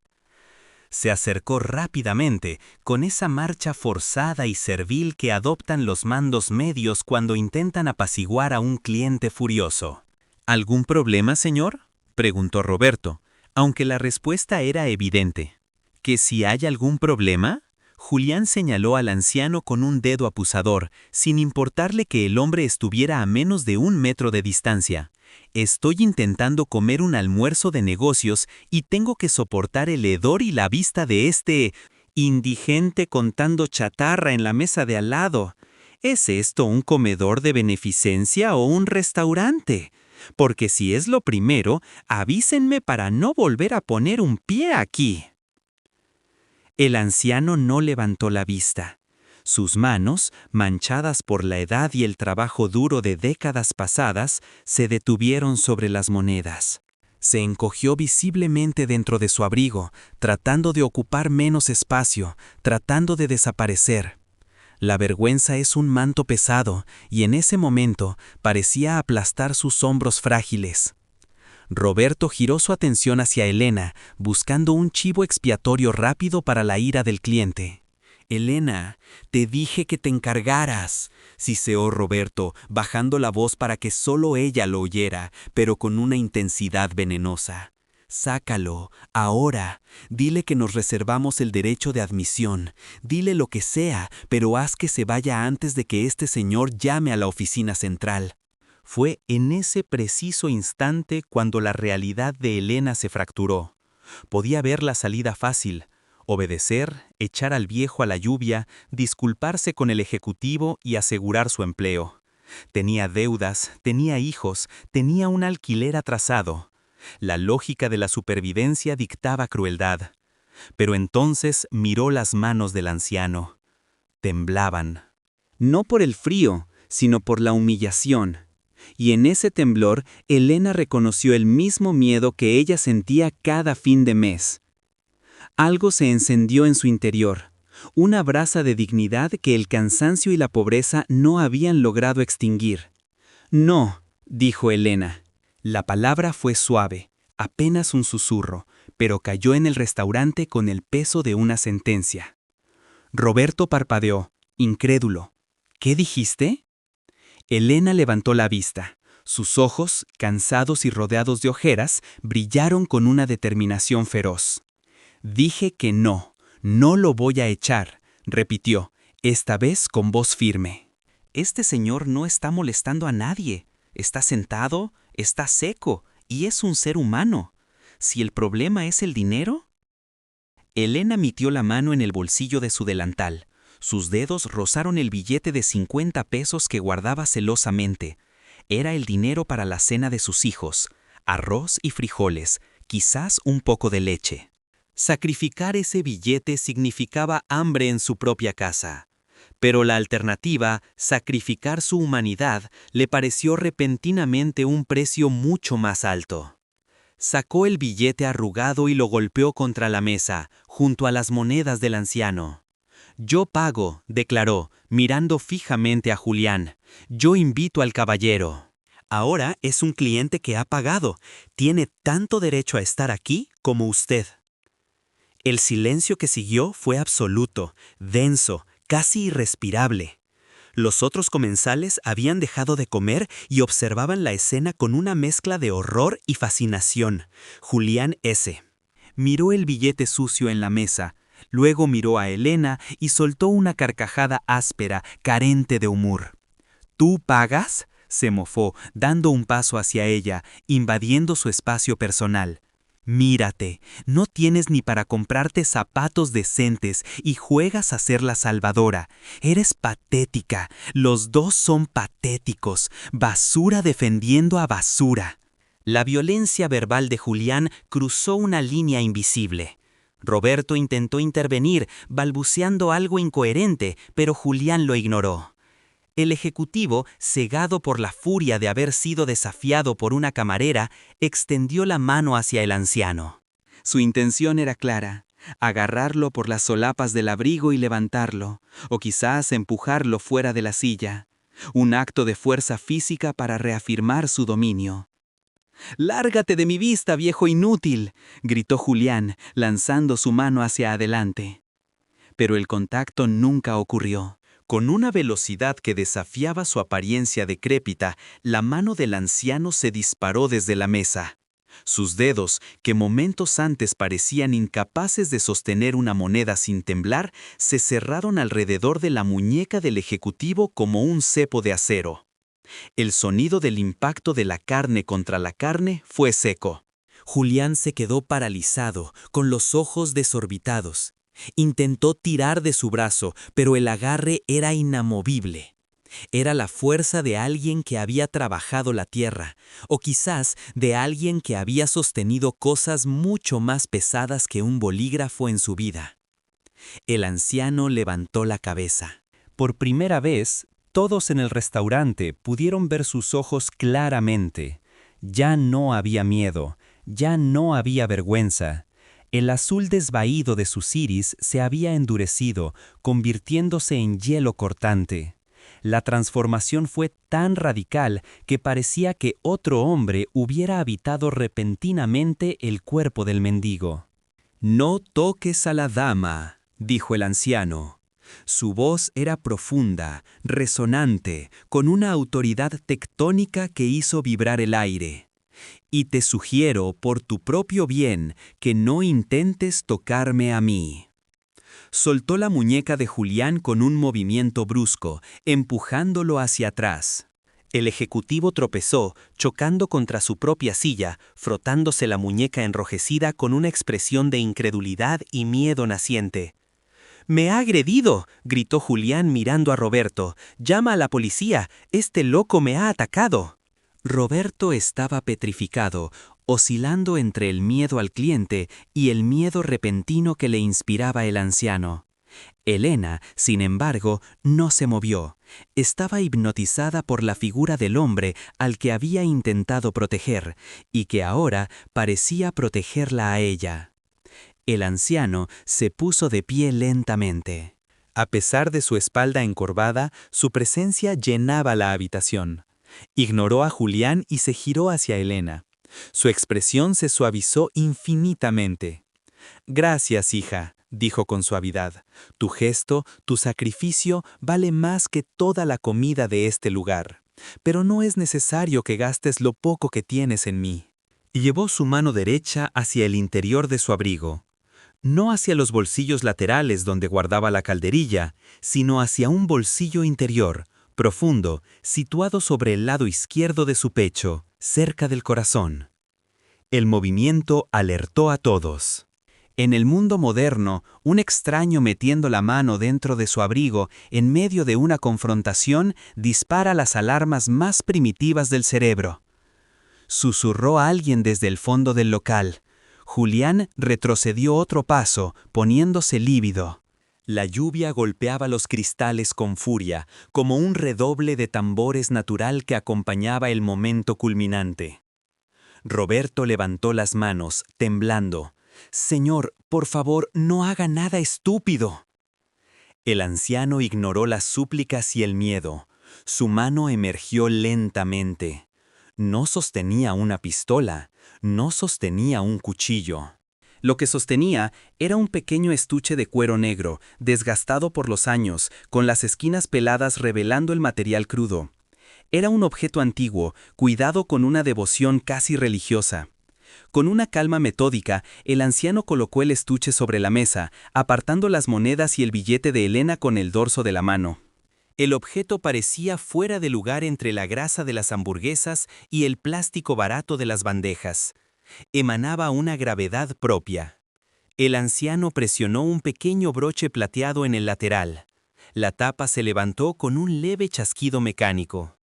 Se acercó rápidamente, con esa marcha forzada y servil que adoptan los mandos medios cuando intentan apaciguar a un cliente furioso. ¿Algún problema, señor?, preguntó Roberto, aunque la respuesta era evidente. ¿Que si hay algún problema? Julián señaló al anciano con un dedo acusador, sin importarle que el hombre estuviera a menos de 1 metro de distancia. Estoy intentando comer un almuerzo de negocios y tengo que soportar el hedor y la vista de este indigente contando chatarra en la mesa de al lado. ¿Es esto un comedor de beneficencia o un restaurante? Porque si es lo primero, avísenme para no volver a poner un pie aquí. El anciano no levantó la vista. Sus manos, manchadas por la edad y el trabajo duro de décadas pasadas, se detuvieron sobre las monedas. Se encogió visiblemente dentro de su abrigo, tratando de ocupar menos espacio, tratando de desaparecer. La vergüenza es un manto pesado, y en ese momento parecía aplastar sus hombros frágiles. Roberto giró su atención hacia Elena, buscando un chivo expiatorio rápido para la ira del cliente. «Elena, te dije que te encargaras», siseó Roberto, bajando la voz para que solo ella lo oyera, pero con una intensidad venenosa. «Sácalo, ahora. Dile que nos reservamos el derecho de admisión. Dile lo que sea, pero haz que se vaya antes de que este señor llame a la oficina central». Fue en ese preciso instante cuando la realidad de Elena se fracturó. Podía ver la salida fácil: obedecer, echar al viejo a la lluvia, disculparse con el ejecutivo y asegurar su empleo. Tenía deudas, tenía hijos, tenía un alquiler atrasado. La lógica de la supervivencia dictaba crueldad. Pero entonces miró las manos del anciano. Temblaban. No por el frío, sino por la humillación. Y en ese temblor, Elena reconoció el mismo miedo que ella sentía cada fin de mes. Algo se encendió en su interior, una brasa de dignidad que el cansancio y la pobreza no habían logrado extinguir. «No», dijo Elena. La palabra fue suave, apenas un susurro, pero cayó en el restaurante con el peso de una sentencia. Roberto parpadeó, incrédulo. «¿Qué dijiste?». Elena levantó la vista. Sus ojos, cansados y rodeados de ojeras, brillaron con una determinación feroz. «Dije que no, no lo voy a echar», repitió, esta vez con voz firme. «Este señor no está molestando a nadie. Está sentado, está seco, y es un ser humano. Si el problema es el dinero». Elena metió la mano en el bolsillo de su delantal. Sus dedos rozaron el billete de 50 pesos que guardaba celosamente. Era el dinero para la cena de sus hijos: arroz y frijoles, quizás un poco de leche. Sacrificar ese billete significaba hambre en su propia casa. Pero la alternativa, sacrificar su humanidad, le pareció repentinamente un precio mucho más alto. Sacó el billete arrugado y lo golpeó contra la mesa, junto a las monedas del anciano. «Yo pago», declaró, mirando fijamente a Julián. «Yo invito al caballero».
Ahora es un cliente que ha pagado. Tiene tanto derecho a estar aquí como usted. El silencio que siguió fue absoluto, denso, casi irrespirable. Los otros comensales habían dejado de comer y observaban la escena con una mezcla de horror y fascinación. Julián S. miró el billete sucio en la mesa, luego miró a Elena y soltó una carcajada áspera, carente de humor. ¿Tú pagas?, se mofó, dando un paso hacia ella, invadiendo su espacio personal. Mírate, no tienes ni para comprarte zapatos decentes y juegas a ser la salvadora. Eres patética, los dos son patéticos, basura defendiendo a basura. La violencia verbal de Julián cruzó una línea invisible. Roberto intentó intervenir, balbuceando algo incoherente, pero Julián lo ignoró. El ejecutivo, cegado por la furia de haber sido desafiado por una camarera, extendió la mano hacia el anciano. Su intención era clara: agarrarlo por las solapas del abrigo y levantarlo, o quizás empujarlo fuera de la silla. Un acto de fuerza física para reafirmar su dominio. «¡Lárgate de mi vista, viejo inútil!», gritó Julián, lanzando su mano hacia adelante. Pero el contacto nunca ocurrió. Con una velocidad que desafiaba su apariencia decrépita, la mano del anciano se disparó desde la mesa. Sus dedos, que momentos antes parecían incapaces de sostener una moneda sin temblar, se cerraron alrededor de la muñeca del ejecutivo como un cepo de acero. El sonido del impacto de la carne contra la carne fue seco. Julián se quedó paralizado, con los ojos desorbitados. Intentó tirar de su brazo, pero el agarre era inamovible. Era la fuerza de alguien que había trabajado la tierra, o quizás de alguien que había sostenido cosas mucho más pesadas que un bolígrafo en su vida. El anciano levantó la cabeza. Por primera vez, todos en el restaurante pudieron ver sus ojos claramente. Ya no había miedo, ya no había vergüenza. El azul desvaído de sus iris se había endurecido, convirtiéndose en hielo cortante. La transformación fue tan radical que parecía que otro hombre hubiera habitado repentinamente el cuerpo del mendigo. «No toques a la dama», dijo el anciano. Su voz era profunda, resonante, con una autoridad tectónica que hizo vibrar el aire. «Y te sugiero, por tu propio bien, que no intentes tocarme a mí». Soltó la muñeca de Julián con un movimiento brusco, empujándolo hacia atrás. El ejecutivo tropezó, chocando contra su propia silla, frotándose la muñeca enrojecida con una expresión de incredulidad y miedo naciente. «¡Me ha agredido!», gritó Julián mirando a Roberto. «¡Llama a la policía! ¡Este loco me ha atacado!». Roberto estaba petrificado, oscilando entre el miedo al cliente y el miedo repentino que le inspiraba el anciano. Elena, sin embargo, no se movió. Estaba hipnotizada por la figura del hombre al que había intentado proteger, y que ahora parecía protegerla a ella. El anciano se puso de pie lentamente. A pesar de su espalda encorvada, su presencia llenaba la habitación. Ignoró a Julián y se giró hacia Elena. Su expresión se suavizó infinitamente. «Gracias, hija», dijo con suavidad. «Tu gesto, tu sacrificio vale más que toda la comida de este lugar. Pero no es necesario que gastes lo poco que tienes en mí». Y llevó su mano derecha hacia el interior de su abrigo. No hacia los bolsillos laterales donde guardaba la calderilla, sino hacia un bolsillo interior, profundo, situado sobre el lado izquierdo de su pecho, cerca del corazón. El movimiento alertó a todos. En el mundo moderno, un extraño metiendo la mano dentro de su abrigo en medio de una confrontación dispara las alarmas más primitivas del cerebro. Susurró a alguien desde el fondo del local. Julián retrocedió otro paso, poniéndose lívido. La lluvia golpeaba los cristales con furia, como un redoble de tambores natural que acompañaba el momento culminante. Roberto levantó las manos, temblando. «Señor, por favor, no haga nada estúpido». El anciano ignoró las súplicas y el miedo. Su mano emergió lentamente.
No sostenía una pistola, no sostenía un cuchillo. Lo que sostenía era un pequeño estuche de cuero negro, desgastado por los años, con las esquinas peladas revelando el material crudo. Era un objeto antiguo, cuidado con una devoción casi religiosa. Con una calma metódica, el anciano colocó el estuche sobre la mesa, apartando las monedas y el billete de Elena con el dorso de la mano. El objeto parecía fuera de lugar entre la grasa de las hamburguesas y el plástico barato de las bandejas. Emanaba una gravedad propia. El anciano presionó un pequeño broche plateado en el lateral. La tapa se levantó con un leve chasquido mecánico.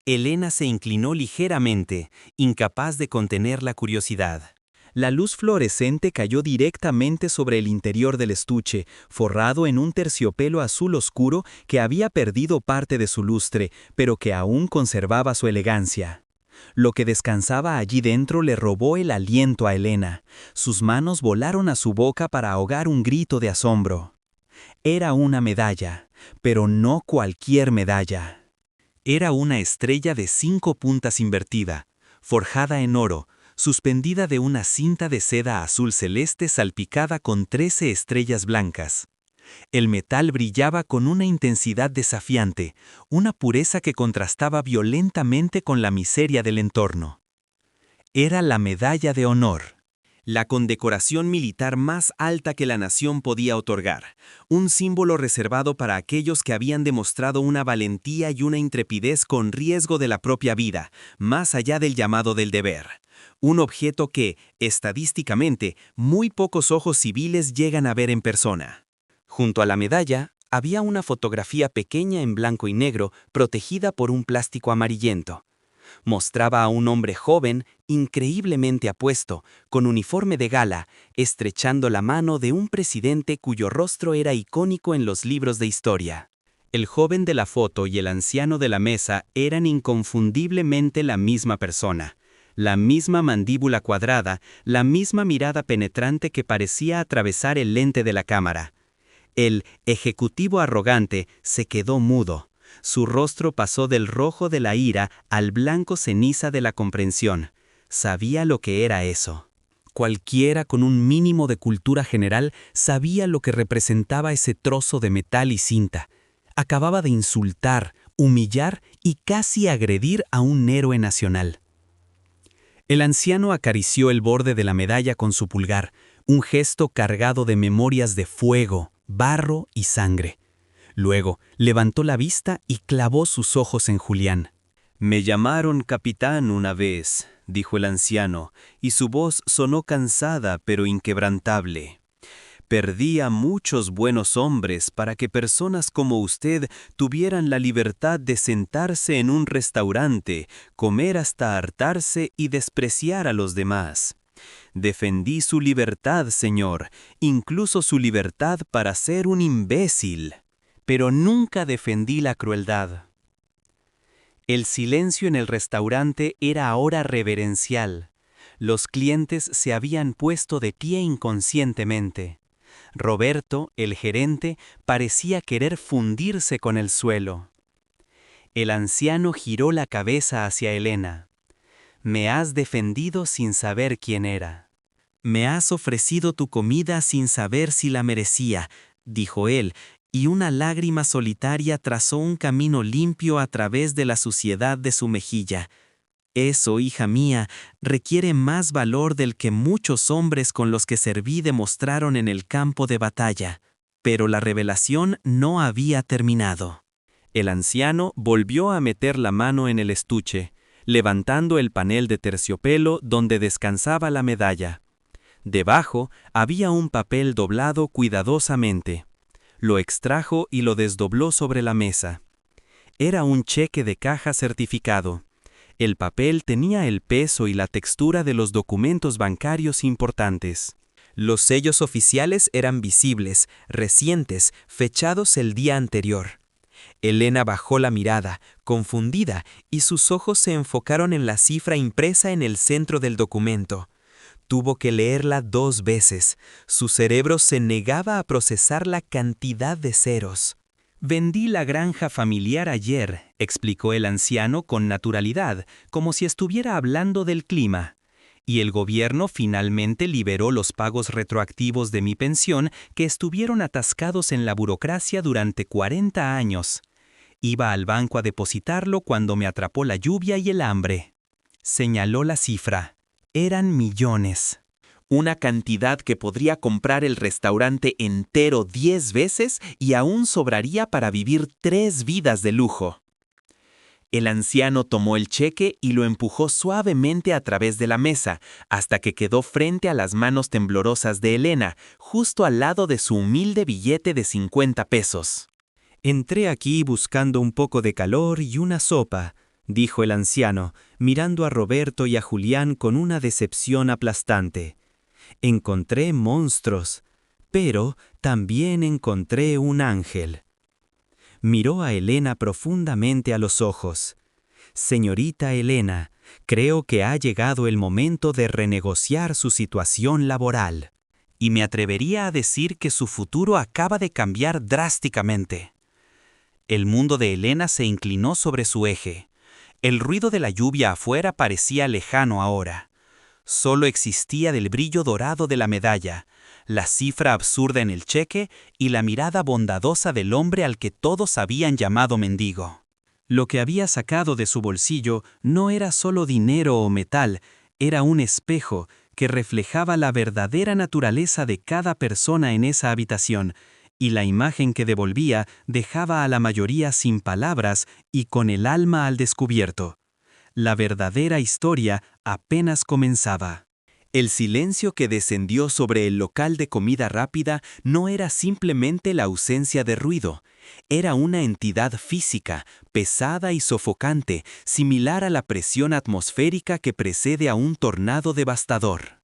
Elena se inclinó ligeramente, incapaz de contener la curiosidad. La luz fluorescente cayó directamente sobre el interior del estuche, forrado en un terciopelo azul oscuro que había perdido parte de su lustre, pero que aún conservaba su elegancia. Lo que descansaba allí dentro le robó el aliento a Elena. Sus manos volaron a su boca para ahogar un grito de asombro. Era una medalla, pero no cualquier medalla. Era una estrella de 5 puntas invertida, forjada en oro, suspendida de una cinta de seda azul celeste salpicada con 13 estrellas blancas. El metal brillaba con una intensidad desafiante, una pureza que contrastaba violentamente con la miseria del entorno. Era la medalla de honor, la condecoración militar más alta que la nación podía otorgar, un símbolo reservado para aquellos que habían demostrado una valentía y una intrepidez con riesgo de la propia vida, más allá del llamado del deber. Un objeto que, estadísticamente, muy pocos ojos civiles llegan a ver en persona. Junto a la medalla, había una fotografía pequeña en blanco y negro, protegida por un plástico amarillento. Mostraba a un hombre joven, increíblemente apuesto, con uniforme de gala, estrechando la mano de un presidente cuyo rostro era icónico en los libros de historia. El joven de la foto y el anciano de la mesa eran inconfundiblemente la misma persona. La misma mandíbula cuadrada, la misma mirada penetrante que parecía atravesar el lente de la cámara. El ejecutivo arrogante se quedó mudo. Su rostro pasó del rojo de la ira al blanco ceniza de la comprensión. Sabía lo que era eso. Cualquiera con un mínimo de cultura general sabía lo que representaba ese trozo de metal y cinta. Acababa de insultar, humillar y casi agredir a un héroe nacional. El anciano acarició el borde de la medalla con su pulgar, un gesto cargado de memorias de fuego, barro y sangre. Luego levantó la vista y clavó sus ojos en Julián. «Me llamaron capitán una vez», dijo el anciano, y su voz sonó cansada pero inquebrantable. «Perdí a muchos buenos hombres para que personas como usted tuvieran la libertad de sentarse en un restaurante, comer hasta hartarse y despreciar a los demás. Defendí su libertad, señor, incluso su libertad para ser un imbécil, pero nunca defendí la crueldad». El silencio en el restaurante era ahora reverencial. Los clientes se habían puesto de pie inconscientemente. Roberto, el gerente, parecía querer fundirse con el suelo. El anciano giró la cabeza hacia Elena. «Me has defendido sin saber quién era. Me has ofrecido tu comida sin saber si la merecía», dijo él, y una lágrima solitaria trazó un camino limpio a través de la suciedad de su mejilla. «Eso, hija mía, requiere más valor del que muchos hombres con los que serví demostraron en el campo de batalla». Pero la revelación no había terminado. El anciano volvió a meter la mano en el estuche, levantando el panel de terciopelo donde descansaba la medalla. Debajo había un papel doblado cuidadosamente. Lo extrajo y lo desdobló sobre la mesa. Era un cheque de caja certificado. El papel tenía el peso y la textura de los documentos bancarios importantes. Los sellos oficiales eran visibles, recientes, fechados el día anterior. Elena bajó la mirada, confundida, y sus ojos se enfocaron en la cifra impresa en el centro del documento. Tuvo que leerla 2 veces. Su cerebro se negaba a procesar la cantidad de ceros. Vendí la granja familiar ayer, explicó el anciano con naturalidad, como si estuviera hablando del clima. Y el gobierno finalmente liberó los pagos retroactivos de mi pensión que estuvieron atascados en la burocracia durante 40 años. Iba al banco a depositarlo cuando me atrapó la lluvia y el hambre. Señaló la cifra. Eran millones. Una cantidad que podría comprar el restaurante entero 10 veces y aún sobraría para vivir 3 vidas de lujo. El anciano tomó el cheque y lo empujó suavemente a través de la mesa, hasta que quedó frente a las manos temblorosas de Elena, justo al lado de su humilde billete de 50 pesos. «Entré aquí buscando un poco de calor y una sopa», dijo el anciano, mirando a Roberto y a Julián con una decepción aplastante. «Encontré monstruos, pero también encontré un ángel». Miró a Elena profundamente a los ojos. «Señorita Elena, creo que ha llegado el momento de renegociar su situación laboral. Y me atrevería a decir que su futuro acaba de cambiar drásticamente». El mundo de Elena se inclinó sobre su eje. El ruido de la lluvia afuera parecía lejano ahora. Solo existía el brillo dorado de la medalla, la cifra absurda en el cheque y la mirada bondadosa del hombre al que todos habían llamado mendigo. Lo que había sacado de su bolsillo no era solo dinero o metal, era un espejo que reflejaba la verdadera naturaleza de cada persona en esa habitación, y la imagen que devolvía dejaba a la mayoría sin palabras y con el alma al descubierto. La verdadera historia apenas comenzaba. El silencio que descendió sobre el local de comida rápida no era simplemente la ausencia de ruido, era una entidad física, pesada y sofocante, similar a la presión atmosférica que precede a un tornado devastador.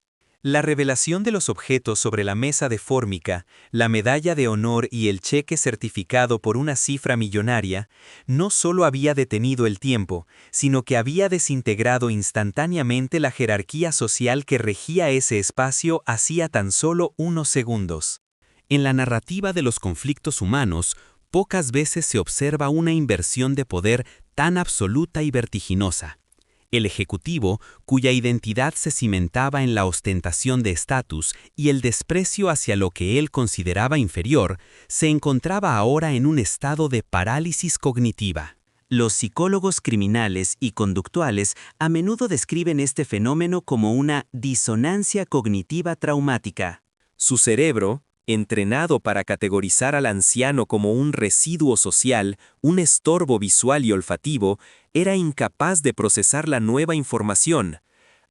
La revelación de los objetos sobre la mesa de Fórmica, la medalla de honor y el cheque certificado por una cifra millonaria, no solo había detenido el tiempo, sino que había desintegrado instantáneamente la jerarquía social que regía ese espacio hacía tan solo unos segundos. En la narrativa de los conflictos humanos, pocas veces se observa una inversión de poder tan absoluta y vertiginosa. El ejecutivo, cuya identidad se cimentaba en la ostentación de estatus y el desprecio hacia lo que él consideraba inferior, se encontraba ahora en un estado de parálisis cognitiva. Los psicólogos criminales y conductuales a menudo describen este fenómeno como una disonancia cognitiva traumática. Su cerebro, entrenado para categorizar al anciano como un residuo social, un estorbo visual y olfativo, era incapaz de procesar la nueva información.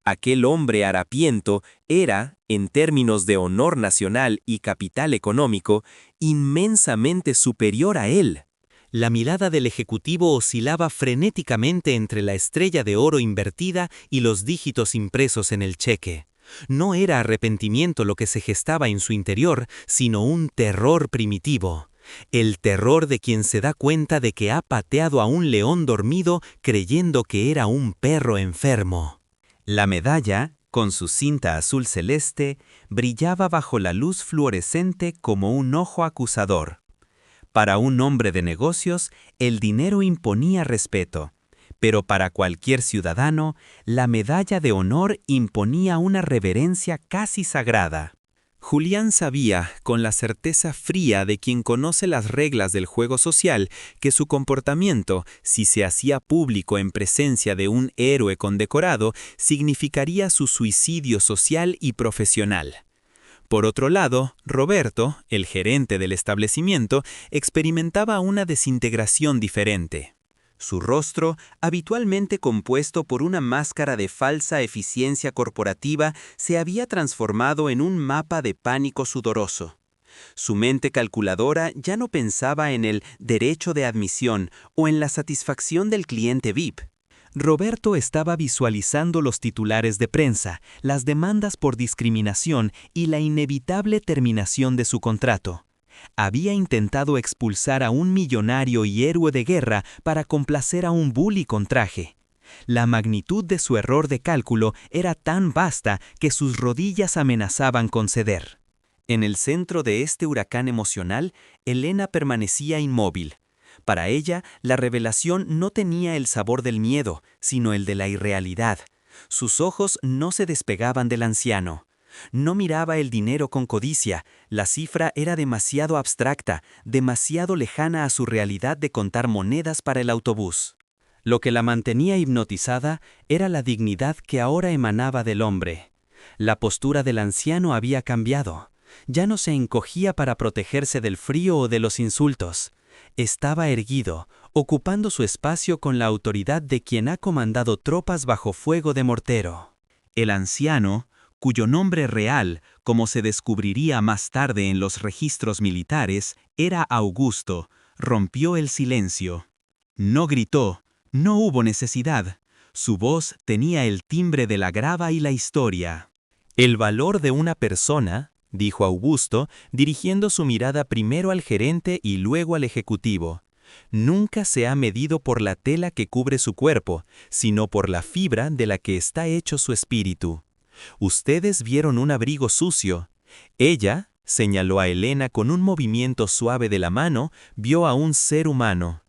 Aquel hombre harapiento era, en términos de honor nacional y capital económico, inmensamente superior a él. La mirada del ejecutivo oscilaba frenéticamente entre la estrella de oro invertida y los dígitos impresos en el cheque. No era arrepentimiento lo que se gestaba en su interior, sino un terror primitivo. El terror de quien se da cuenta de que ha pateado a un león dormido creyendo que era un perro enfermo. La medalla, con su cinta azul celeste, brillaba bajo la luz fluorescente como un ojo acusador. Para un hombre de negocios, el dinero imponía respeto. Pero para cualquier ciudadano, la medalla de honor imponía una reverencia casi sagrada. Julián sabía, con la certeza fría de quien conoce las reglas del juego social, que su comportamiento, si se hacía público en presencia de un héroe condecorado, significaría su suicidio social y profesional. Por otro lado, Roberto, el gerente del establecimiento, experimentaba una desintegración diferente. Su rostro, habitualmente compuesto por una máscara de falsa eficiencia corporativa, se había transformado en un mapa de pánico sudoroso. Su mente calculadora ya no pensaba en el derecho de admisión o en la satisfacción del cliente VIP. Roberto estaba visualizando los titulares de prensa, las demandas por discriminación y la inevitable terminación de su contrato. Había intentado expulsar a un millonario y héroe de guerra para complacer a un bully con traje. La magnitud de su error de cálculo era tan vasta que sus rodillas amenazaban con ceder.
En el centro de este huracán emocional, Elena permanecía inmóvil. Para ella, la revelación no tenía el sabor del miedo, sino el de la irrealidad. Sus ojos no se despegaban del anciano. No miraba el dinero con codicia, la cifra era demasiado abstracta, demasiado lejana a su realidad de contar monedas para el autobús. Lo que la mantenía hipnotizada era la dignidad que ahora emanaba del hombre. La postura del anciano había cambiado. Ya no se encogía para protegerse del frío o de los insultos. Estaba erguido, ocupando su espacio con la autoridad de quien ha comandado tropas bajo fuego de mortero.
El anciano, cuyo nombre real, como se descubriría más tarde en los registros militares, era Augusto, rompió el silencio. No gritó, no hubo necesidad. Su voz tenía el timbre de la grava y la historia.
El valor de una persona, dijo Augusto, dirigiendo su mirada primero al gerente y luego al ejecutivo, nunca se ha medido por la tela que cubre su cuerpo, sino por la fibra de la que está hecho su espíritu. Ustedes vieron un abrigo sucio. Ella, señaló a Elena con un movimiento suave de la mano, vio a un ser humano.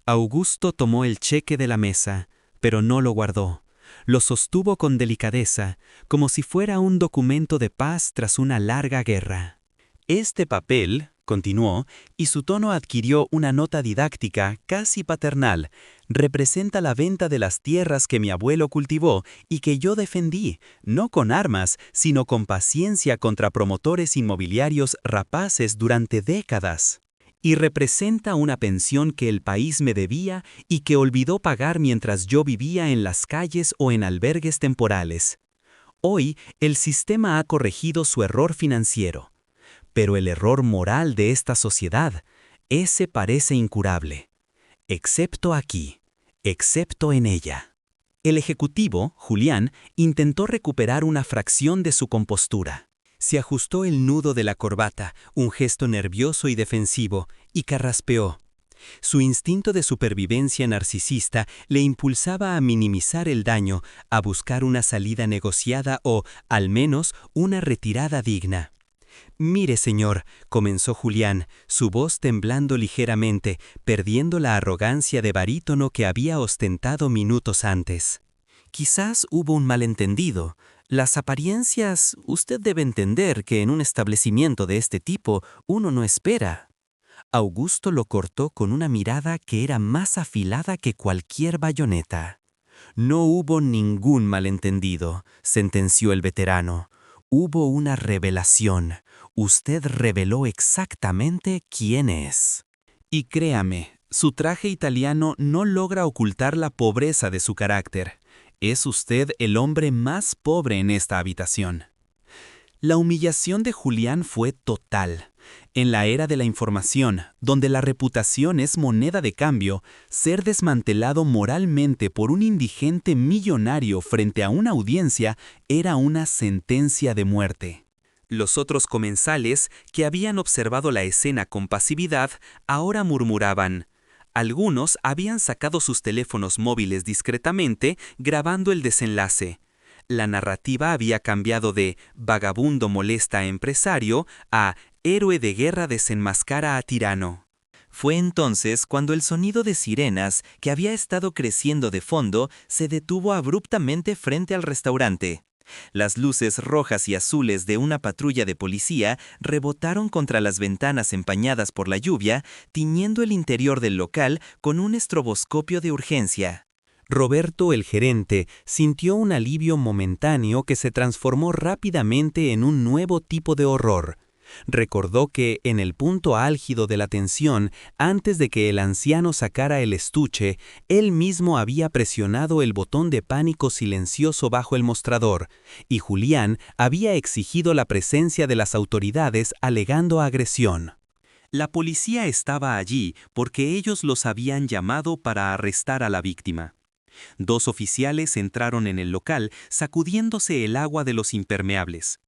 Augusto tomó el cheque de la mesa, pero no lo guardó. Lo sostuvo con delicadeza, como si fuera un documento de paz tras una larga guerra. Este papel, continuó, y su tono adquirió una nota didáctica casi paternal, representa la venta de las tierras que mi abuelo cultivó y que yo defendí, no con armas, sino con paciencia contra promotores inmobiliarios rapaces durante décadas. Y representa una pensión que el país me debía y que olvidó pagar mientras yo vivía en las calles o en albergues temporales. Hoy, el sistema ha corregido su error financiero. Pero el error moral de esta sociedad, ese parece incurable. Excepto aquí, excepto en ella. El ejecutivo, Julián, intentó recuperar una fracción de su compostura. Se ajustó el nudo de la corbata, un gesto nervioso y defensivo, y carraspeó. Su instinto de supervivencia narcisista le impulsaba a minimizar el daño, a buscar una salida negociada o, al menos, una retirada digna. «Mire, señor», comenzó Julián, su voz temblando ligeramente, perdiendo la arrogancia de barítono que había ostentado minutos antes. «Quizás hubo un malentendido. Las apariencias, usted debe entender que en un establecimiento de este tipo uno no espera». Augusto lo cortó con una mirada que era más afilada que cualquier bayoneta. «No hubo ningún malentendido», sentenció el veterano. «Hubo una revelación. Usted reveló exactamente quién es». Y créame, su traje italiano no logra ocultar la pobreza de su carácter. Es usted el hombre más pobre en esta habitación. La humillación de Julián fue total. En la era de la información, donde la reputación es moneda de cambio, ser desmantelado moralmente por un indigente millonario frente a una audiencia era una sentencia de muerte. Los otros comensales, que habían observado la escena con pasividad, ahora murmuraban. Algunos habían sacado sus teléfonos móviles discretamente, grabando el desenlace. La narrativa había cambiado de «vagabundo molesta a empresario» a «héroe de guerra desenmascara a tirano». Fue entonces cuando el sonido de sirenas, que había estado creciendo de fondo, se detuvo abruptamente frente al restaurante. Las luces rojas y azules de una patrulla de policía rebotaron contra las ventanas empañadas por la lluvia, tiñendo el interior del local con un estroboscopio de urgencia. Roberto, el gerente, sintió un alivio momentáneo que se transformó rápidamente en un nuevo tipo de horror. Recordó que, en el punto álgido de la tensión, antes de que el anciano sacara el estuche, él mismo había presionado el botón de pánico silencioso bajo el mostrador, y Julián había exigido la presencia de las autoridades alegando agresión. La policía estaba allí porque ellos los habían llamado para arrestar a la víctima. 2 oficiales entraron en el local sacudiéndose el agua de los impermeables.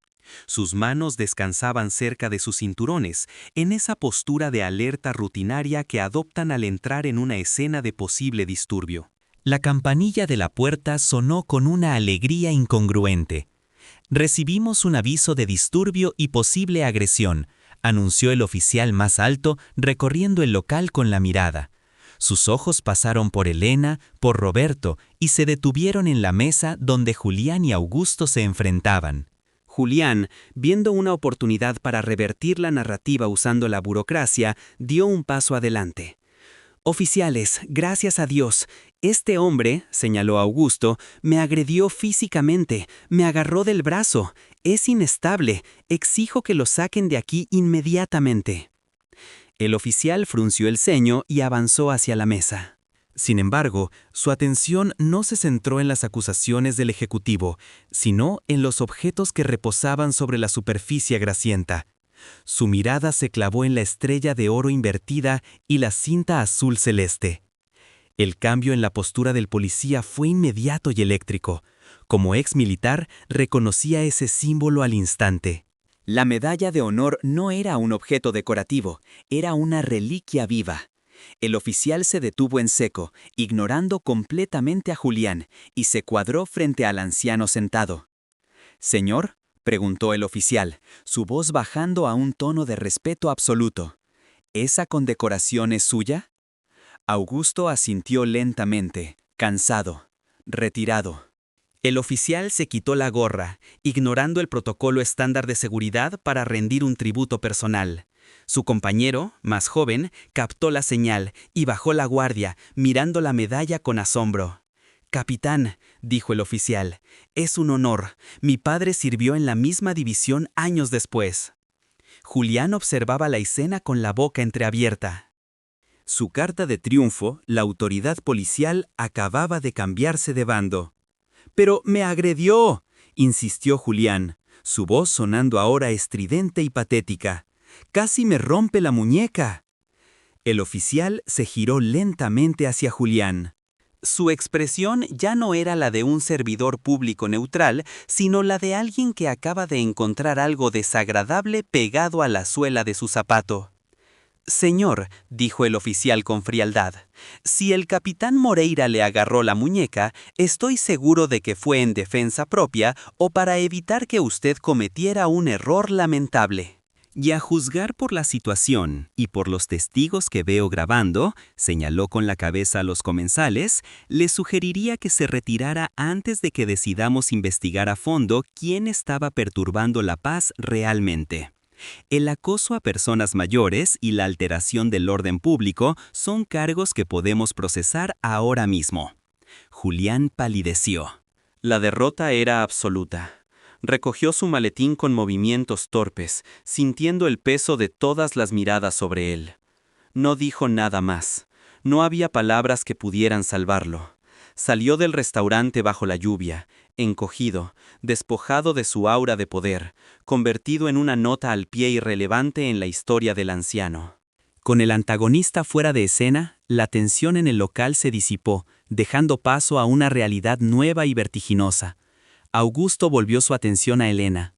Sus manos descansaban cerca de sus cinturones, en esa postura de alerta rutinaria que adoptan al entrar en una escena de posible disturbio. La campanilla de la puerta sonó con una alegría incongruente.
Recibimos un aviso de disturbio y posible agresión, anunció el oficial más alto, recorriendo el local con la mirada. Sus ojos pasaron por Elena, por Roberto, y se detuvieron en la mesa donde Julián y Augusto se enfrentaban.
Julián, viendo una oportunidad para revertir la narrativa usando la burocracia, dio un paso adelante. «Oficiales, gracias a Dios, este hombre», señaló Augusto, «me agredió físicamente, me agarró del brazo, es inestable, exijo que lo saquen de aquí inmediatamente». El oficial frunció el ceño y avanzó hacia la mesa. Sin embargo, su atención no se centró en las acusaciones del ejecutivo, sino en los objetos que reposaban sobre la superficie grasienta. Su mirada se clavó en la estrella de oro invertida y la cinta azul celeste. El cambio en la postura del policía fue inmediato y eléctrico. Como ex militar, reconocía ese símbolo al instante. La medalla de honor no era un objeto decorativo, era una reliquia viva. El oficial se detuvo en seco, ignorando completamente a Julián, y se cuadró frente al anciano sentado. «Señor», preguntó el oficial, su voz bajando a un tono de respeto absoluto, «¿esa condecoración es suya?» Augusto asintió lentamente, cansado, retirado. El oficial se quitó la gorra, ignorando el protocolo estándar de seguridad para rendir un tributo personal. Su compañero, más joven, captó la señal y bajó la guardia, mirando la medalla con asombro. «Capitán», dijo el oficial, «es un honor. Mi padre sirvió en la misma división años después». Julián observaba la escena con la boca entreabierta. Su carta de triunfo, la autoridad policial, acababa de cambiarse de bando. «¡Pero me agredió!», insistió Julián, su voz sonando ahora estridente y patética. «¡Casi me rompe la muñeca!». El oficial se giró lentamente hacia Julián. Su expresión ya no era la de un servidor público neutral, sino la de alguien que acaba de encontrar algo desagradable pegado a la suela de su zapato. «Señor», dijo el oficial con frialdad, «si el capitán Moreira le agarró la muñeca, estoy seguro de que fue en defensa propia o para evitar que usted cometiera un error lamentable». «Y a juzgar por la situación y por los testigos que veo grabando», señaló con la cabeza a los comensales, «le sugeriría que se retirara antes de que decidamos investigar a fondo quién estaba perturbando la paz realmente». El acoso a personas mayores y la alteración del orden público son cargos que podemos procesar ahora mismo. Julián palideció. La derrota era absoluta. Recogió su maletín con movimientos torpes, sintiendo el peso de todas las miradas sobre él. No dijo nada más. No había palabras que pudieran salvarlo. Salió del restaurante bajo la lluvia, encogido, despojado de su aura de poder, convertido en una nota al pie irrelevante en la historia del anciano. Con el antagonista fuera de escena, la tensión en el local se disipó, dejando paso a una realidad nueva y vertiginosa. Augusto volvió su atención a Elena.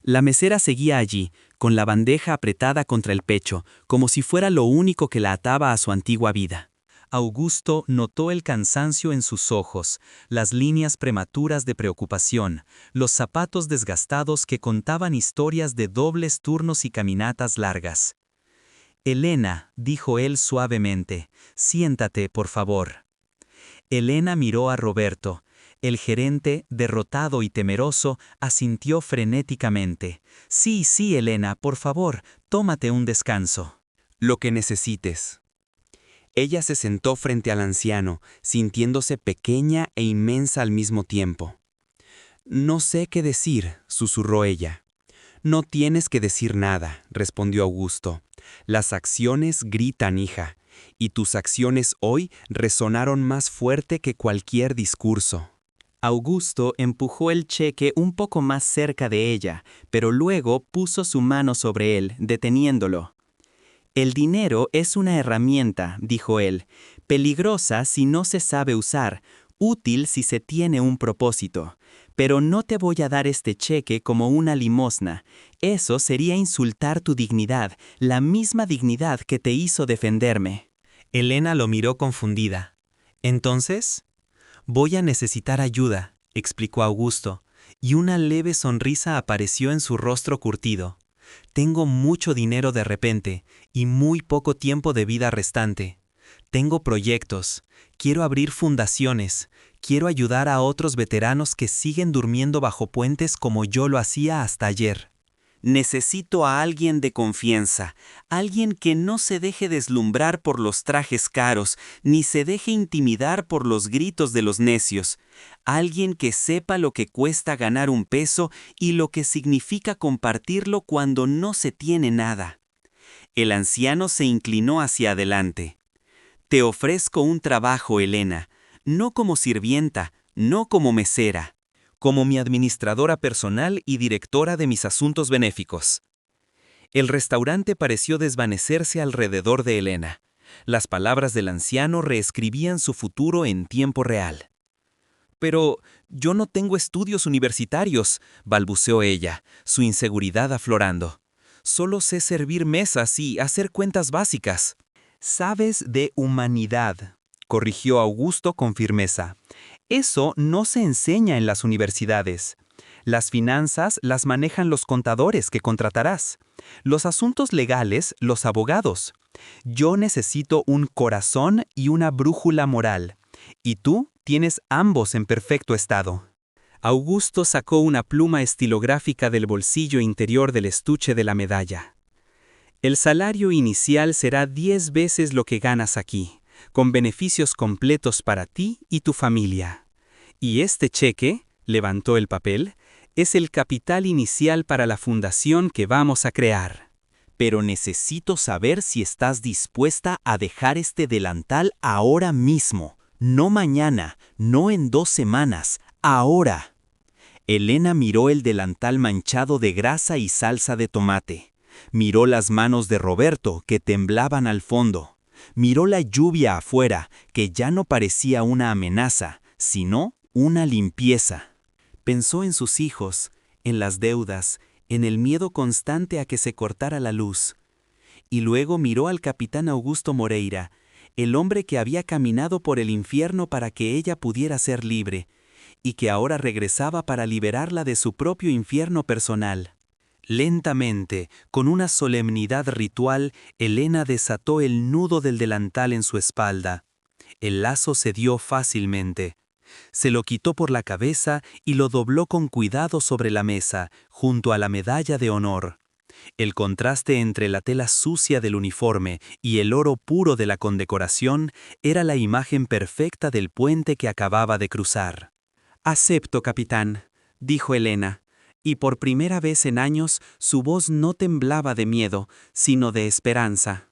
La mesera seguía allí, con la bandeja apretada contra el pecho, como si fuera lo único que la ataba a su antigua vida. Augusto notó el cansancio en sus ojos, las líneas prematuras de preocupación, los zapatos desgastados que contaban historias de dobles turnos y caminatas largas. «Elena», dijo él suavemente, «siéntate, por favor». Elena miró a Roberto. El gerente, derrotado y temeroso, asintió frenéticamente. «Sí, sí, Elena, por favor, tómate un descanso». «Lo que necesites». Ella se sentó frente al anciano, sintiéndose pequeña e inmensa al mismo tiempo. «No sé qué decir», susurró ella. «No tienes que decir nada», respondió Augusto. «Las acciones gritan, hija, y tus acciones hoy resonaron más fuerte que cualquier discurso». Augusto empujó el cheque un poco más cerca de ella, pero luego puso su mano sobre él, deteniéndolo. «El dinero es una herramienta», dijo él, «peligrosa si no se sabe usar, útil si se tiene un propósito. Pero no te voy a dar este cheque como una limosna. Eso sería insultar tu dignidad, la misma dignidad que te hizo defenderme». Elena lo miró confundida. «¿Entonces?» «Voy a necesitar ayuda», explicó Augusto, y una leve sonrisa apareció en su rostro curtido. Tengo mucho dinero de repente, y muy poco tiempo de vida restante. Tengo proyectos, quiero abrir fundaciones, quiero ayudar a otros veteranos que siguen durmiendo bajo puentes como yo lo hacía hasta ayer. Necesito a alguien de confianza, alguien que no se deje deslumbrar por los trajes caros, ni se deje intimidar por los gritos de los necios. Alguien que sepa lo que cuesta ganar un peso y lo que significa compartirlo cuando no se tiene nada. El anciano se inclinó hacia adelante. Te ofrezco un trabajo, Elena, no como sirvienta, no como mesera, como mi administradora personal y directora de mis asuntos benéficos. El restaurante pareció desvanecerse alrededor de Elena. Las palabras del anciano reescribían su futuro en tiempo real. Pero yo no tengo estudios universitarios, balbuceó ella, su inseguridad aflorando. Solo sé servir mesas y hacer cuentas básicas. Sabes de humanidad, corrigió Augusto con firmeza. Eso no se enseña en las universidades. Las finanzas las manejan los contadores que contratarás. Los asuntos legales, los abogados. Yo necesito un corazón y una brújula moral. Y tú tienes ambos en perfecto estado. Augusto sacó una pluma estilográfica del bolsillo interior del estuche de la medalla. El salario inicial será 10 veces lo que ganas aquí, con beneficios completos para ti y tu familia. Y este cheque, levantó el papel, es el capital inicial para la fundación que vamos a crear. Pero necesito saber si estás dispuesta a dejar este delantal ahora mismo, no mañana, no en 2 semanas, ahora. Elena miró el delantal manchado de grasa y salsa de tomate. Miró las manos de Roberto, que temblaban al fondo. Miró la lluvia afuera, que ya no parecía una amenaza, sino una limpieza. Pensó en sus hijos, en las deudas, en el miedo constante a que se cortara la luz. Y luego miró al capitán Augusto Moreira, el hombre que había caminado por el infierno para que ella pudiera ser libre, y que ahora regresaba para liberarla de su propio infierno personal. Lentamente, con una solemnidad ritual, Elena desató el nudo del delantal en su espalda. El lazo cedió fácilmente. Se lo quitó por la cabeza y lo dobló con cuidado sobre la mesa, junto a la medalla de honor. El contraste entre la tela sucia del uniforme y el oro puro de la condecoración era la imagen perfecta del puente que acababa de cruzar. «Acepto, capitán», dijo Elena, y por primera vez en años su voz no temblaba de miedo, sino de esperanza.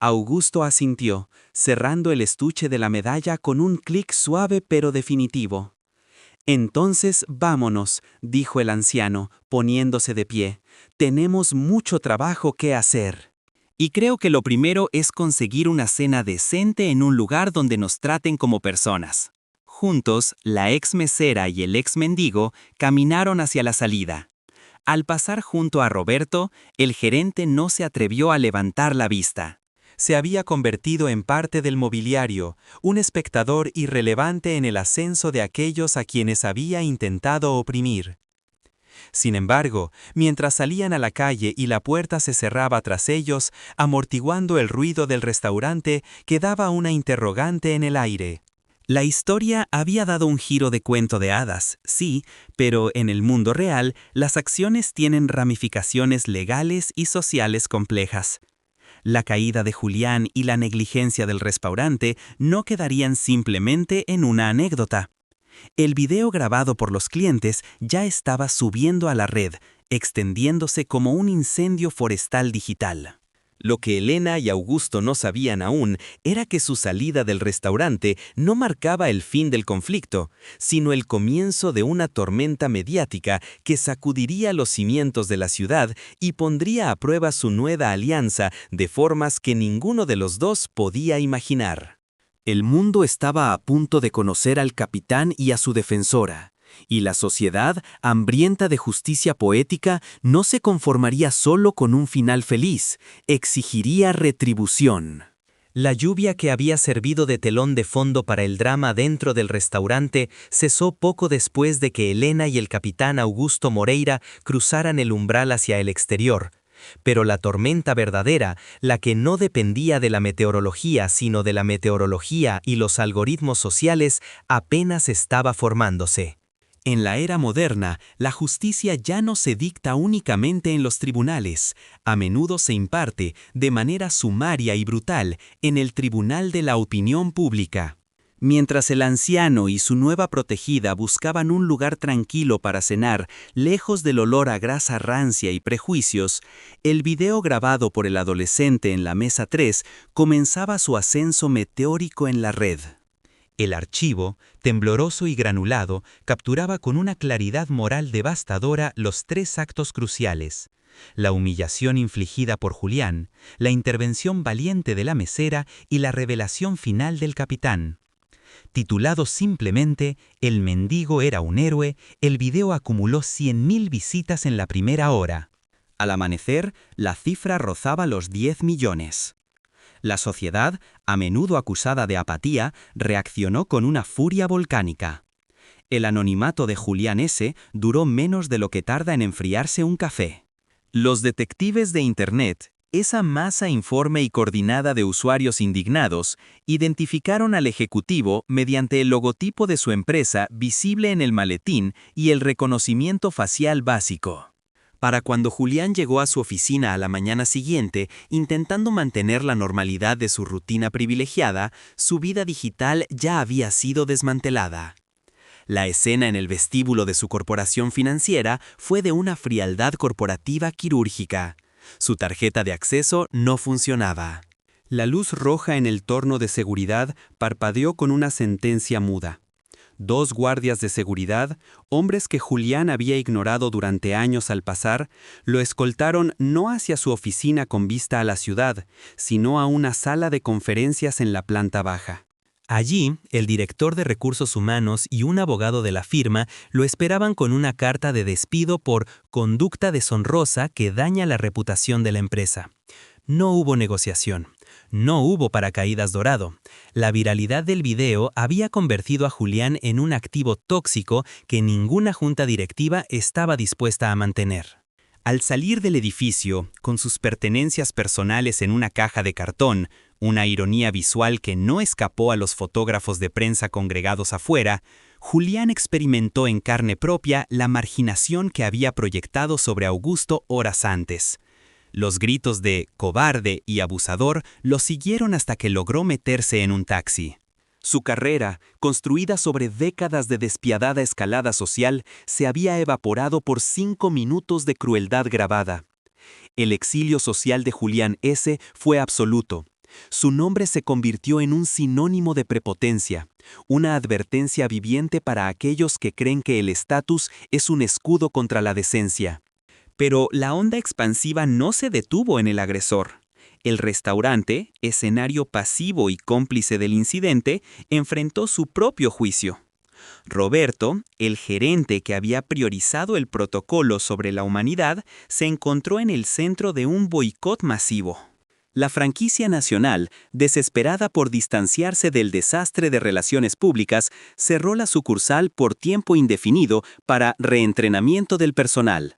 Augusto asintió, cerrando el estuche de la medalla con un clic suave pero definitivo. «Entonces vámonos», dijo el anciano, poniéndose de pie. «Tenemos mucho trabajo que hacer. Y creo que lo primero es conseguir una cena decente en un lugar donde nos traten como personas». Juntos, la ex mesera y el ex mendigo caminaron hacia la salida. Al pasar junto a Roberto, el gerente no se atrevió a levantar la vista. Se había convertido en parte del mobiliario, un espectador irrelevante en el ascenso de aquellos a quienes había intentado oprimir. Sin embargo, mientras salían a la calle y la puerta se cerraba tras ellos, amortiguando el ruido del restaurante, quedaba una interrogante en el aire. La historia había dado un giro de cuento de hadas, sí, pero en el mundo real, las acciones tienen ramificaciones legales y sociales complejas. La caída de Julián y la negligencia del restaurante no quedarían simplemente en una anécdota. El video grabado por los clientes ya estaba subiendo a la red, extendiéndose como un incendio forestal digital. Lo que Elena y Augusto no sabían aún era que su salida del restaurante no marcaba el fin del conflicto, sino el comienzo de una tormenta mediática que sacudiría los cimientos de la ciudad y pondría a prueba su nueva alianza de formas que ninguno de los dos podía imaginar. El mundo estaba a punto de conocer al capitán y a su defensora. Y la sociedad, hambrienta de justicia poética, no se conformaría solo con un final feliz, exigiría retribución. La lluvia que había servido de telón de fondo para el drama dentro del restaurante cesó poco después de que Elena y el capitán Augusto Moreira cruzaran el umbral hacia el exterior. Pero la tormenta verdadera, la que no dependía de la meteorología sino de la meteorología y los algoritmos sociales, apenas estaba formándose. En la era moderna, la justicia ya no se dicta únicamente en los tribunales, a menudo se imparte, de manera sumaria y brutal, en el tribunal de la opinión pública. Mientras el anciano y su nueva protegida buscaban un lugar tranquilo para cenar, lejos del olor a grasa rancia y prejuicios, el video grabado por el adolescente en la mesa 3 comenzaba su ascenso meteórico en la red. El archivo, tembloroso y granulado, capturaba con una claridad moral devastadora los 3 actos cruciales: la humillación infligida por Julián, la intervención valiente de la mesera y la revelación final del capitán. Titulado simplemente "El mendigo era un héroe", el video acumuló 100.000 visitas en la primera hora. Al amanecer, la cifra rozaba los 10 millones. La sociedad, a menudo acusada de apatía, reaccionó con una furia volcánica. El anonimato de Julián S. duró menos de lo que tarda en enfriarse un café. Los detectives de Internet, esa masa informe y coordinada de usuarios indignados, identificaron al ejecutivo mediante el logotipo de su empresa visible en el maletín y el reconocimiento facial básico. Para cuando Julián llegó a su oficina a la mañana siguiente, intentando mantener la normalidad de su rutina privilegiada, su vida digital ya había sido desmantelada. La escena en el vestíbulo de su corporación financiera fue de una frialdad corporativa quirúrgica. Su tarjeta de acceso no funcionaba. La luz roja en el torno de seguridad parpadeó con una sentencia muda. 2 guardias de seguridad, hombres que Julián había ignorado durante años al pasar, lo escoltaron no hacia su oficina con vista a la ciudad, sino a una sala de conferencias en la planta baja. Allí, el director de recursos humanos y un abogado de la firma lo esperaban con una carta de despido por conducta deshonrosa que daña la reputación de la empresa. No hubo negociación. No hubo paracaídas dorado. La viralidad del video había convertido a Julián en un activo tóxico que ninguna junta directiva estaba dispuesta a mantener. Al salir del edificio, con sus pertenencias personales en una caja de cartón, una ironía visual que no escapó a los fotógrafos de prensa congregados afuera, Julián experimentó en carne propia la marginación que había proyectado sobre Augusto horas antes. Los gritos de "cobarde" y "abusador" lo siguieron hasta que logró meterse en un taxi. Su carrera, construida sobre décadas de despiadada escalada social, se había evaporado por 5 minutos de crueldad grabada. El exilio social de Julián S. fue absoluto. Su nombre se convirtió en un sinónimo de prepotencia, una advertencia viviente para aquellos que creen que el estatus es un escudo contra la decencia. Pero la onda expansiva no se detuvo en el agresor. El restaurante, escenario pasivo y cómplice del incidente, enfrentó su propio juicio. Roberto, el gerente que había priorizado el protocolo sobre la humanidad, se encontró en el centro de un boicot masivo. La franquicia nacional, desesperada por distanciarse del desastre de relaciones públicas, cerró la sucursal por tiempo indefinido para reentrenamiento del personal.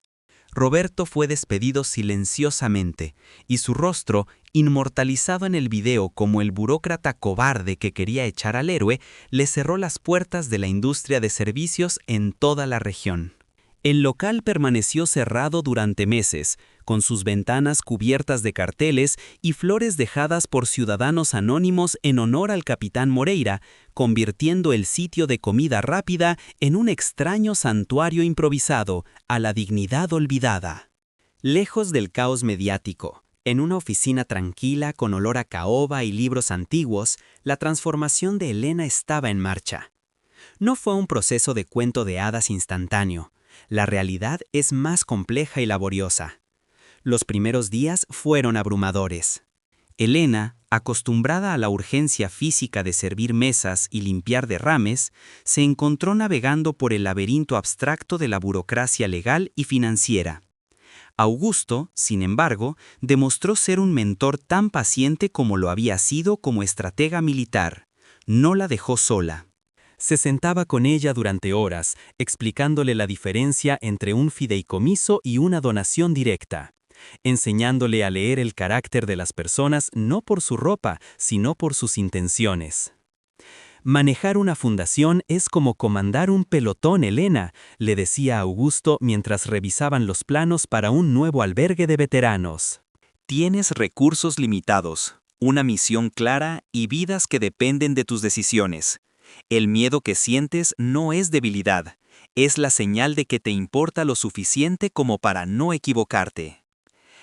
Roberto fue despedido silenciosamente, y su rostro, inmortalizado en el video como el burócrata cobarde que quería echar al héroe, le cerró las puertas de la industria de servicios en toda la región. El local permaneció cerrado durante meses, con sus ventanas cubiertas de carteles y flores dejadas por ciudadanos anónimos en honor al capitán Moreira, convirtiendo el sitio de comida rápida en un extraño santuario improvisado, a la dignidad olvidada. Lejos del caos mediático, en una oficina tranquila con olor a caoba y libros antiguos, la transformación de Elena estaba en marcha. No fue un proceso de cuento de hadas instantáneo. La realidad es más compleja y laboriosa. Los primeros días fueron abrumadores. Elena, acostumbrada a la urgencia física de servir mesas y limpiar derrames, se encontró navegando por el laberinto abstracto de la burocracia legal y financiera.
Augusto, sin embargo, demostró ser un mentor tan paciente como lo había sido como estratega militar. No la dejó sola.
Se sentaba con ella durante horas, explicándole la diferencia entre un fideicomiso y una donación directa, enseñándole a leer el carácter de las personas no por su ropa, sino por sus intenciones. Manejar una fundación es como comandar un pelotón, Elena, le decía Augusto mientras revisaban los planos para un nuevo albergue de veteranos.
Tienes recursos limitados, una misión clara y vidas que dependen de tus decisiones. El miedo que sientes no es debilidad, es la señal de que te importa lo suficiente como para no equivocarte.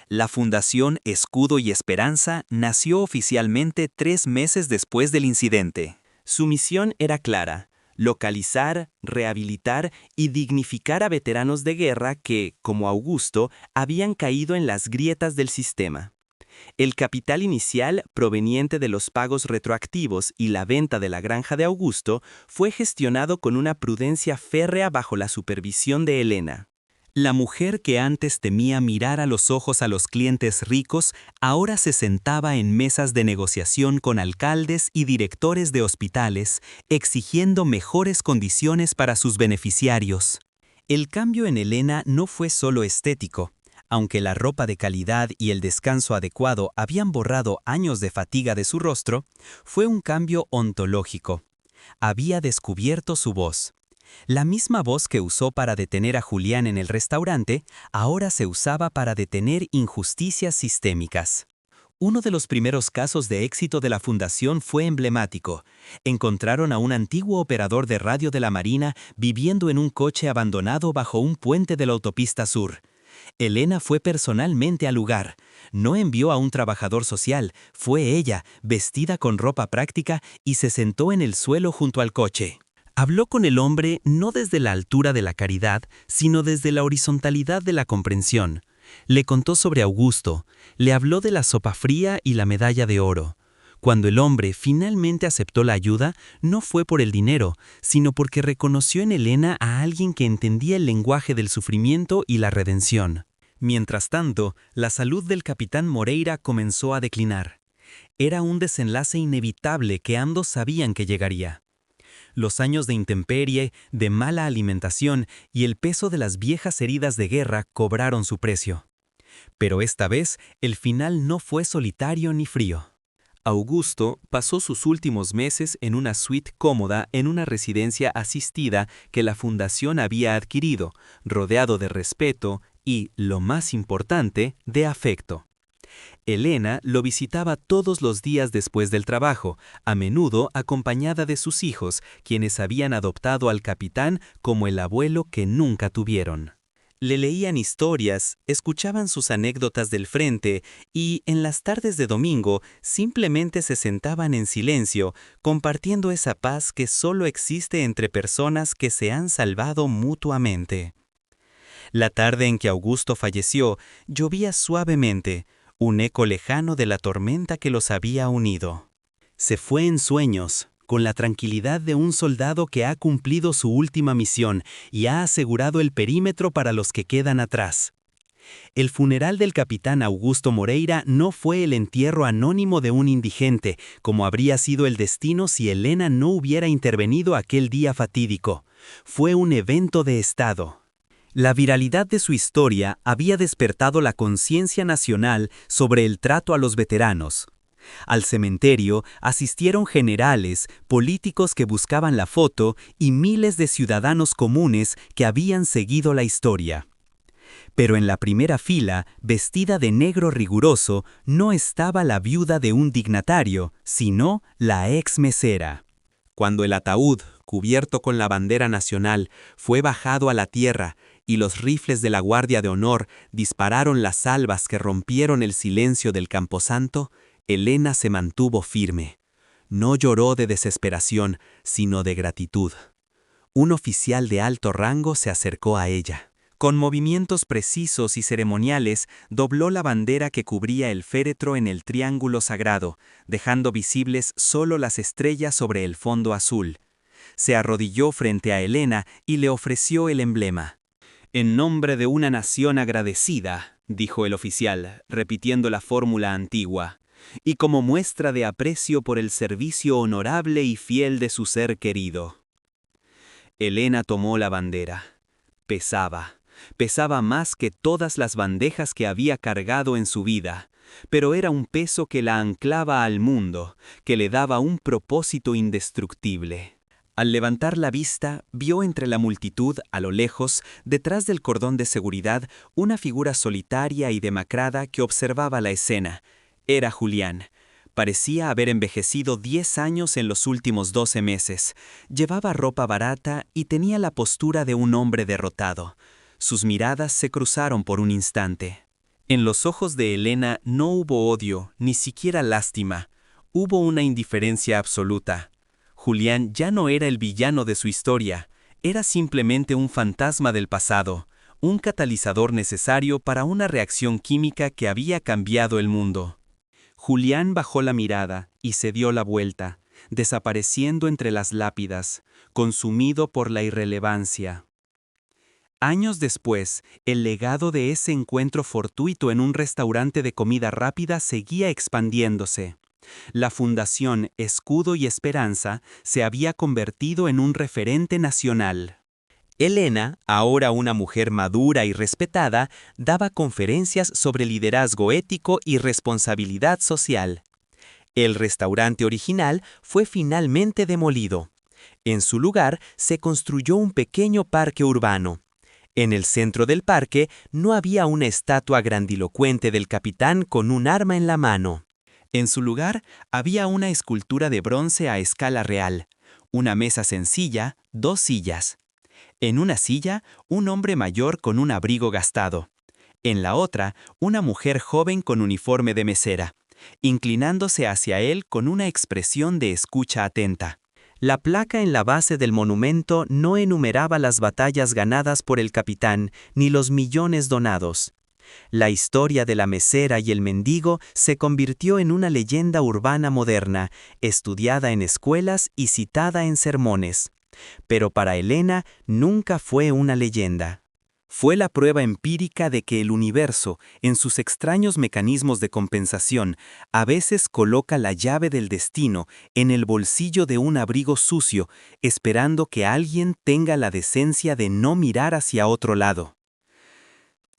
La Fundación Escudo y Esperanza nació oficialmente 3 meses después del incidente.
Su misión era clara: localizar, rehabilitar y dignificar a veteranos de guerra que, como Augusto, habían caído en las grietas del sistema. El capital inicial, proveniente de los pagos retroactivos y la venta de la granja de Augusto, fue gestionado con una prudencia férrea bajo la supervisión de Elena. La mujer que antes temía mirar a los ojos a los clientes ricos, ahora se sentaba en mesas de negociación con alcaldes y directores de hospitales, exigiendo mejores condiciones para sus beneficiarios. El cambio en Elena no fue solo estético. Aunque la ropa de calidad y el descanso adecuado habían borrado años de fatiga de su rostro, fue un cambio ontológico. Había descubierto su voz. La misma voz que usó para detener a Julián en el restaurante, ahora se usaba para detener injusticias sistémicas. Uno de los primeros casos de éxito de la fundación fue emblemático. Encontraron a un antiguo operador de radio de la Marina viviendo en un coche abandonado bajo un puente de la autopista sur. Elena fue personalmente al lugar. No envió a un trabajador social, fue ella, vestida con ropa práctica, y se sentó en el suelo junto al coche. Habló con el hombre no desde la altura de la caridad, sino desde la horizontalidad de la comprensión. Le contó sobre Augusto, le habló de la sopa fría y la medalla de oro. Cuando el hombre finalmente aceptó la ayuda, no fue por el dinero, sino porque reconoció en Elena a alguien que entendía el lenguaje del sufrimiento y la redención. Mientras tanto, la salud del capitán Moreira comenzó a declinar. Era un desenlace inevitable que ambos sabían que llegaría. Los años de intemperie, de mala alimentación y el peso de las viejas heridas de guerra cobraron su precio. Pero esta vez, el final no fue solitario ni frío. Augusto pasó sus últimos meses en una suite cómoda en una residencia asistida que la fundación había adquirido, rodeado de respeto y, lo más importante, de afecto. Elena lo visitaba todos los días después del trabajo, a menudo acompañada de sus hijos, quienes habían adoptado al capitán como el abuelo que nunca tuvieron. Le leían historias, escuchaban sus anécdotas del frente y, en las tardes de domingo, simplemente se sentaban en silencio, compartiendo esa paz que solo existe entre personas que se han salvado mutuamente. La tarde en que Augusto falleció, llovía suavemente, un eco lejano de la tormenta que los había unido. Se fue en sueños, con la tranquilidad de un soldado que ha cumplido su última misión y ha asegurado el perímetro para los que quedan atrás. El funeral del capitán Augusto Moreira no fue el entierro anónimo de un indigente, como habría sido el destino si Elena no hubiera intervenido aquel día fatídico. Fue un evento de Estado. La viralidad de su historia había despertado la conciencia nacional sobre el trato a los veteranos. Al cementerio asistieron generales, políticos que buscaban la foto y miles de ciudadanos comunes que habían seguido la historia. Pero en la primera fila, vestida de negro riguroso, no estaba la viuda de un dignatario, sino la ex mesera. Cuando el ataúd, cubierto con la bandera nacional, fue bajado a la tierra y los rifles de la Guardia de Honor dispararon las salvas que rompieron el silencio del camposanto, Elena se mantuvo firme. No lloró de desesperación, sino de gratitud. Un oficial de alto rango se acercó a ella. Con movimientos precisos y ceremoniales, dobló la bandera que cubría el féretro en el triángulo sagrado, dejando visibles solo las estrellas sobre el fondo azul. Se arrodilló frente a Elena y le ofreció el emblema. En nombre de una nación agradecida,
dijo el oficial, repitiendo la fórmula antigua, y como muestra de aprecio por el servicio honorable y fiel de su ser querido. Helena tomó la bandera. Pesaba más que todas las bandejas que había cargado en su vida, pero era un peso que la anclaba al mundo, que le daba un propósito indestructible. Al levantar la vista, vio entre la multitud, a lo lejos, detrás del cordón de seguridad, una figura solitaria y demacrada que observaba la escena. Era Julián. Parecía haber envejecido 10 años en los últimos 12 meses. Llevaba ropa barata y tenía la postura de un hombre derrotado. Sus miradas se cruzaron por un instante. En los ojos de Helena no hubo odio, ni siquiera lástima. Hubo una indiferencia absoluta. Julián ya no era el villano de su historia, era simplemente un fantasma del pasado, un catalizador necesario para una reacción química que había cambiado el mundo. Julián bajó la mirada y se dio la vuelta, desapareciendo entre las lápidas, consumido por la irrelevancia. Años después, el legado de ese encuentro fortuito en un restaurante de comida rápida seguía expandiéndose. La Fundación Escudo y Esperanza se había convertido en un referente nacional. Helena, ahora una mujer madura y respetada, daba conferencias sobre liderazgo ético y responsabilidad social. El restaurante original fue finalmente demolido. En su lugar se construyó un pequeño parque urbano. En el centro del parque no había una estatua grandilocuente del capitán con un arma en la mano. En su lugar había una escultura de bronce a escala real, una mesa sencilla, 2 sillas. En una silla, un hombre mayor con un abrigo gastado. En la otra, una mujer joven con uniforme de mesera, inclinándose hacia él con una expresión de escucha atenta. La placa en la base del monumento no enumeraba las batallas ganadas por el capitán ni los millones donados. La historia de la mesera y el mendigo se convirtió en una leyenda urbana moderna, estudiada en escuelas y citada en sermones. Pero para Helena nunca fue una leyenda. Fue la prueba empírica de que el universo, en sus extraños mecanismos de compensación, a veces coloca la llave del destino en el bolsillo de un abrigo sucio, esperando que alguien tenga la decencia de no mirar hacia otro lado.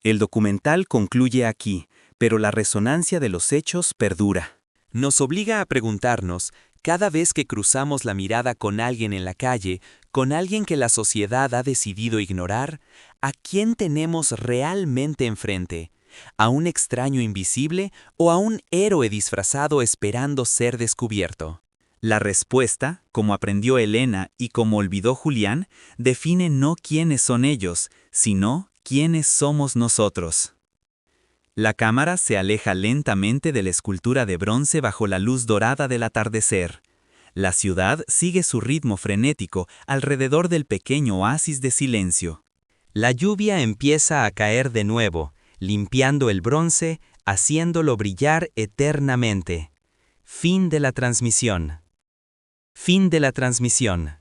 El documental concluye aquí, pero la resonancia de los hechos perdura. Nos obliga a preguntarnos, cada vez que cruzamos la mirada con alguien en la calle, con alguien que la sociedad ha decidido ignorar, ¿a quién tenemos realmente enfrente? ¿A un extraño invisible o a un héroe disfrazado esperando ser descubierto? La respuesta, como aprendió Helena y como olvidó Julián, define no quiénes son ellos, sino quiénes somos nosotros. La cámara se aleja lentamente de la escultura de bronce bajo la luz dorada del atardecer. La ciudad sigue su ritmo frenético alrededor del pequeño oasis de silencio. La lluvia empieza a caer de nuevo, limpiando el bronce, haciéndolo brillar eternamente. Fin de la transmisión. Fin de la transmisión.